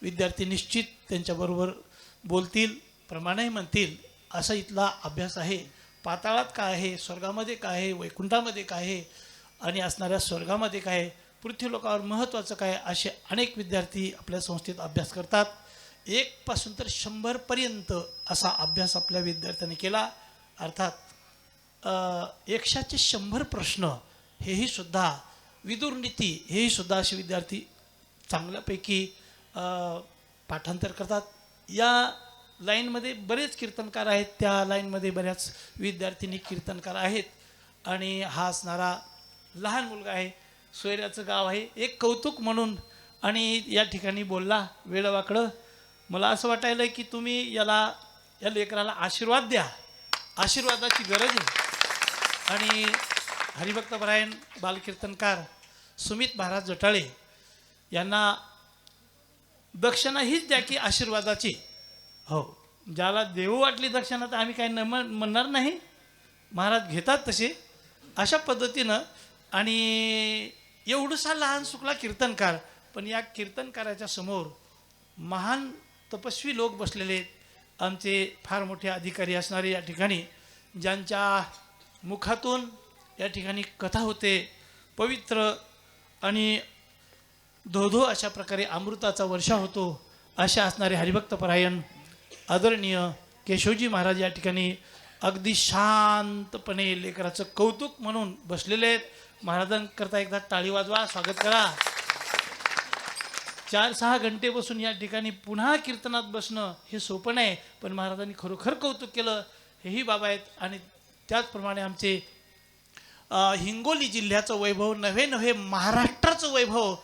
विद्यार्थी निश्चित त्यांच्याबरोबर बोलतील, प्रमाणही म्हणतील, असा इथला अभ्यास आहे. पाताळात काय आहे, स्वर्गामध्ये काय आहे, वैकुंठामध्ये काय आहे, आणि असणाऱ्या स्वर्गामध्ये काय आहे, पृथ्वीलोकावर महत्त्वाचं काय, असे अनेक विद्यार्थी आपल्या संस्थेत अभ्यास करतात. 1 पासून तर 100 पर्यंत असा अभ्यास आपल्या विद्यार्थ्यांनी केला. अर्थात 100चे 100 प्रश्न हेही सुद्धा, विदुर नीती हेही सुद्धा असे विद्यार्थी चांगल्यापैकी पाठांतर करतात. या लाईनमध्ये बरेच कीर्तनकार आहेत, त्या लाईनमध्ये बऱ्याच विद्यार्थिनी कीर्तनकार आहेत. आणि हा असणारा लहान मुलगा आहे, सोयऱ्याचं गाव आहे. एक कौतुक म्हणून आणि या ठिकाणी बोलला वेळवाकडं. मला असं वाटायलं की तुम्ही या लेकराला आशीर्वाद द्या, आशीर्वादाची गरज आहे. आणि हरिभक्तपरायण बालकीर्तनकार सुमित महाराज जटाळे यांना दक्षिणा हीच द्या की आशीर्वादाची. हो, ज्याला देऊ वाटली दक्षिणा तर आम्ही काही म्हणणार नाही, महाराज घेतात तसे. अशा पद्धतीनं आणि एवढंसा लहान सुकला कीर्तनकार, पण या कीर्तनकाराच्या समोर महान तपस्वी लोक बसलेले आहेत. आमचे फार मोठे अधिकारी असणारे या ठिकाणी, ज्यांच्या मुखातून या ठिकाणी कथा होते, पवित्र आणि धोधो अशा प्रकारे अमृताचा वर्षा होतो. अशा असणारे हरिभक्तपरायण आदरणीय केशवजी महाराज या ठिकाणी अगदी शांतपणे लेकराचं कौतुक म्हणून बसलेले आहेत. महाराजांकरता एकदा टाळी वाजवा, स्वागत करा. 4-6 घंटे बसून या ठिकाणी पुन्हा कीर्तनात बसणं हे सोपं नाही, पण महाराजांनी खरोखर कौतुक केलं, हेही बाबा आहेत. आणि त्याचप्रमाणे आमचे हिंगोली जिल्ह्याचं वैभव नव्हे महाराष्ट्राचं वैभव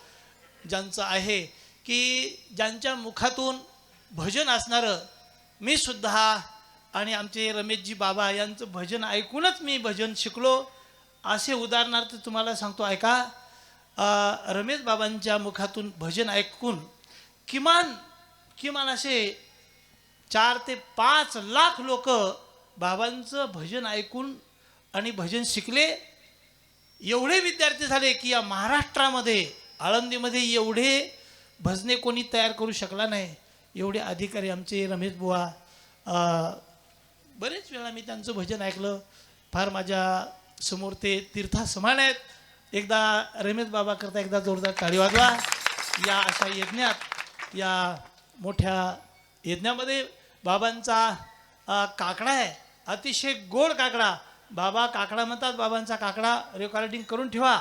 ज्यांचं आहे, की ज्यांच्या मुखातून भजन असणारं, मी सुद्धा आणि आमचे रमेशजी बाबा यांचं भजन ऐकूनच मी भजन शिकलो. असे उदाहरणार्थ तुम्हाला सांगतो, ऐका. रमेश बाबांच्या मुखातून भजन ऐकून किमान असे 4 ते 5 लाख लोक बाबांचं भजन ऐकून आणि भजन शिकले. एवढे विद्यार्थी झाले की या महाराष्ट्रामध्ये, आळंदीमध्ये एवढे भजने कोणी तयार करू शकला नाही. एवढे अधिकारी आमचे रमेश बुवा, बरेच वेळा मी त्यांचं भजन ऐकलं. फार माझ्या समोर ते तीर्था समान आहेत. एकदा रमेश बाबा करता एकदा जोरदार टाळी वाजवा. या अशा यज्ञात, या मोठ्या यज्ञामध्ये बाबांचा काकडा आहे, अतिशय गोड काकडा. बाबा काकडा म्हणतात, बाबांचा काकडा रेकॉर्डिंग करून ठेवा,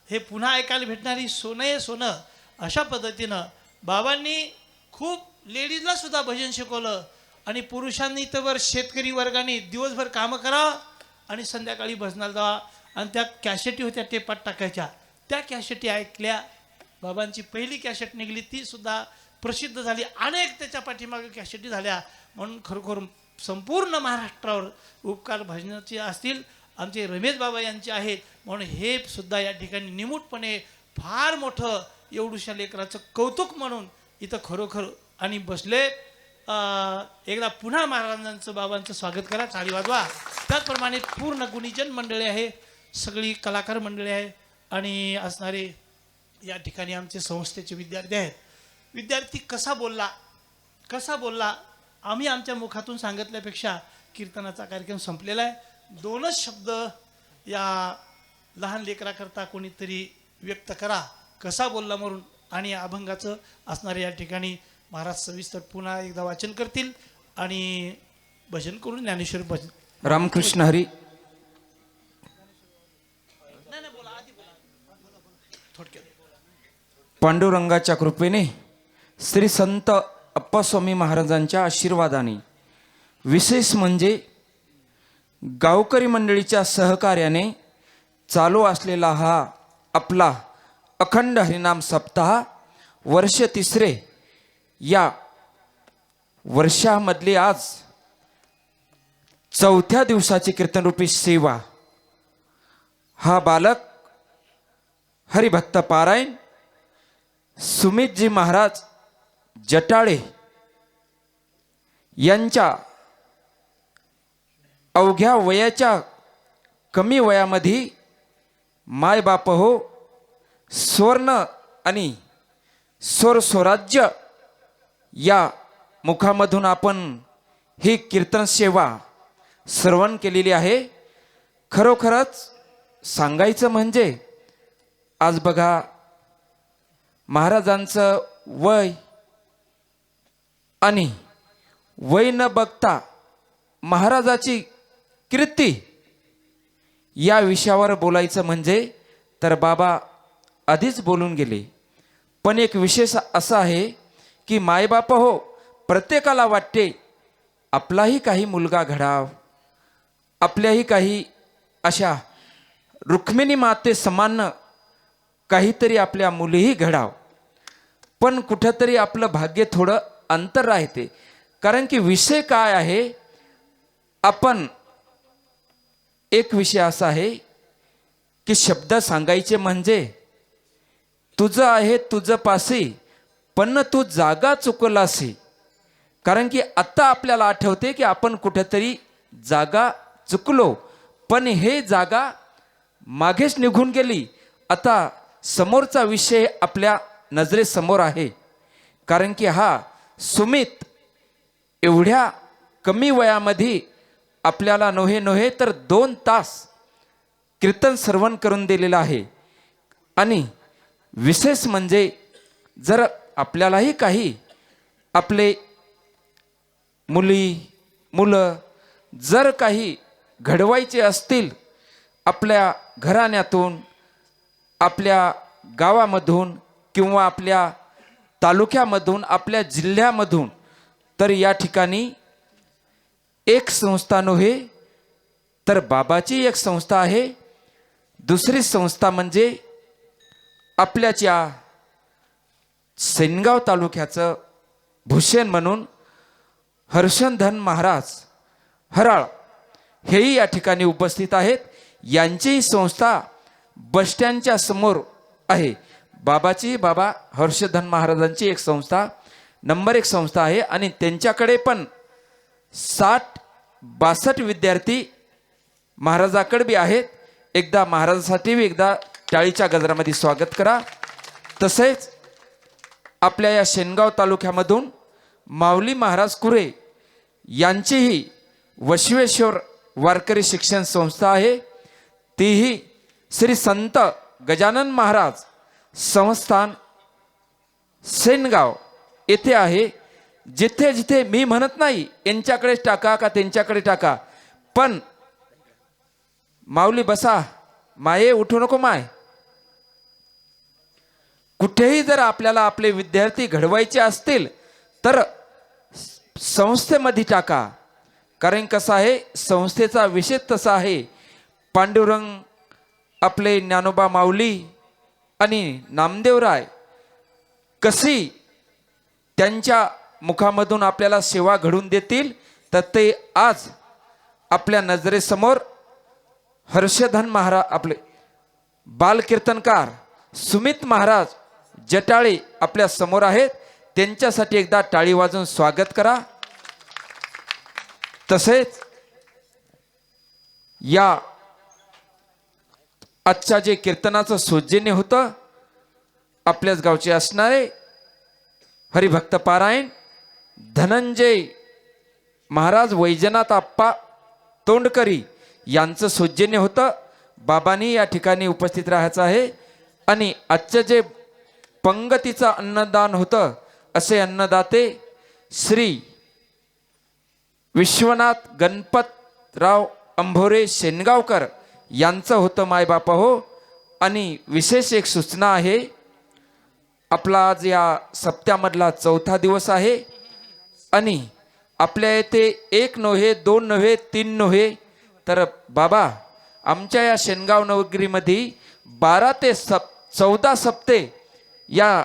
हे पुन्हा ऐकायला भेटणारी सोनं आहे, सोनं. अशा पद्धतीनं बाबांनी खूप लेडीजला सुद्धा भजन शिकवलं. आणि पुरुषांनी तर शेतकरी वर्गाने दिवसभर कामं करावं आणि संध्याकाळी भजनाला जावा. आणि त्या कॅसेटी होत्या, टेपात टाकायच्या, त्या कॅसेटी ऐकल्या. बाबांची पहिली कॅसेट निघाली, ती सुद्धा प्रसिद्ध झाली. अनेक त्याच्या पाठीमागे कॅसेटी झाल्या. म्हणून खरोखर संपूर्ण महाराष्ट्रावर उपकार भजनाचे असतील आमचे रमेश बाबा यांचे आहेत. म्हणून हे सुद्धा या ठिकाणी निमूटपणे फार मोठं एवढूशा लेकराचं कौतुक म्हणून इथं खरोखर आणि बसले. एकदा पुन्हा महाराजांचं बाबांचं स्वागत करा, टाळी वाजवा. त्याचप्रमाणे पूर्ण गुणीजन मंडळी आहे, सगळी कलाकार मंडळी आहे आणि असणारे या ठिकाणी आमचे संस्थेचे विद्यार्थी आहेत. विद्यार्थी कसा बोलला आम्ही आमच्या मुखातून सांगितल्यापेक्षा कीर्तनाचा कार्यक्रम संपलेला आहे. 2च शब्द या लहान लेकराकरता कोणीतरी व्यक्त करा, कसा बोलला म्हणून. आणि अभंगाचं असणारे या ठिकाणी महाराज सविस्तर पुन्हा एकदा वाचन करतील आणि भजन करून ज्ञानेश्वर भजन. रामकृष्ण हरी. पांडुरंगाच्या कृपेने, श्री संत अप्पास्वामी महाराजांच्या आशीर्वादाने, विशेष म्हणजे गावकरी मंडळीच्या सहकार्याने चालू असलेला हा आपला अखंड हरिनाम सप्ताह वर्ष 3रे, या वर्षामधली आज 4थ्या दिवसाची कीर्तनरूपी सेवा, हा बालक हरिभक्त पारायण सुमितजी महाराज जटाळे यांच्या अवघ्या वयाच्या कमी वयामध्ये मायबाप हो स्वर्ण आणि स्वराज्य या मुखामधून आपण ही कीर्तन सेवा श्रवण केलेली आहे. खरोखरच सांगायचं म्हणजे आज बघा, महाराजांचं वय आणि वय न बघता महाराजाची कीर्ती या विषयावर बोलायचं म्हणजे तर बाबा आधीच बोलून गेले. पण एक विशेष असा आहे की मायबाप हो, प्रत्येकाला वाटते आपलाही काही मुलगा घडाव, आपल्याही काही अशा रुक्मिणी माते समान काहीतरी आपल्या मुलीही घडाव. पण कुठंतरी आपलं भाग्य थोडं अंतर राहते. कारण की विषय काय आहे, आपण एक विषय असा आहे की शब्द सांगायचे म्हणजे तुझं आहे तुझं पासी, पण तू जागा चुकलासी. कारण की आत्ता आपल्याला आठवते की आपण कुठेतरी जागा चुकलो, पण हे जागा मागेच निघून गेली. आता समोरचा विषय आपल्या नजरेसमोर आहे. कारण की हा सुमित एवढ्या कमी वयामध्ये आपल्याला नव्हे तर 2 तास कीर्तन श्रवण करून दिलेलं आहे. आणि विशेष म्हणजे जर आपल्यालाही काही आपले मुलं जर काही घडवायचे असतील, आपल्या घराण्यातून, आपल्या गावामधून किंवा आपल्या तालुक्यामधून, आपल्या जिल्ह्यामधून, तर या ठिकाणी एक संस्था नव्हे तर बाबाची एक संस्था आहे. दुसरी संस्था म्हणजे आपल्याच्या सेनगाव तालुक्याचं भूषण म्हणून हर्षधन महाराज हराळ हेही या ठिकाणी उपस्थित आहेत. यांचीही संस्था बसस्टँडच्या समोर आहे. बाबा हर्षधन महाराजांची एक संस्था नंबर 1 संस्था आहे. आणि त्यांच्याकडे पण 60-62 विद्यार्थी महाराजाकडे बी आहेत. एकदा महाराजासाठी बी एकदा टाळीच्या गजरामध्ये स्वागत करा. तसेच आपल्या या शेनगाव तालुक्यामधून माऊली महाराज कुरे यांचीही वशवेश्वर वारकरी शिक्षण संस्था आहे. तीही श्री संत गजानन महाराज संस्थान सेनगाव येथे आहे. जिथे जिथे मी म्हणत नाही यांच्याकडेच टाका का त्यांच्याकडे टाका, पण माऊली बसा, माये उठू नको माय. कुठेही जर आपल्याला आपले विद्यार्थी घडवायचे असतील तर संस्थेमध्ये टाका. कारण कसं आहे, संस्थेचा विषय तसा आहे. पांडुरंग आपले ज्ञानोबा माऊली आणि नामदेवराय कशी त्यांच्या मुखामधून आपल्याला सेवा घडून देतील, तर ते आज आपल्या नजरेसमोर हर्षधन महाराज आपले बालकीर्तनकार सुमित महाराज जटाळे आपल्या समोर आहेत. त्यांच्यासाठी एकदा टाळी वाजवून स्वागत करा. तसेच या आजच्या जे कीर्तनाचं सौजन्य होतं, आपल्याच गावचे असणारे हरिभक्त पारायण धनंजय महाराज वैजनाथ आप्पा तोंडकरी यांचं सौजन्य होतं. बाबांनी या ठिकाणी उपस्थित राहायचं आहे. आणि आजचं जे पंगतीचं अन्नदान होतं, असे अन्नदाते श्री विश्वनाथ गणपतराव अंभोरे शेनगावकर यांचं होतं मायबापा हो. आणि विशेष एक सूचना आहे, आपला आज या सप्त्यामधला 4था दिवस आहे. आणि आपल्या येथे 1 नव्हे 2 नव्हे 3 नव्हे तर बाबा आमच्या या शेनगाव नगरीमध्ये 12 ते 14 सप्ते या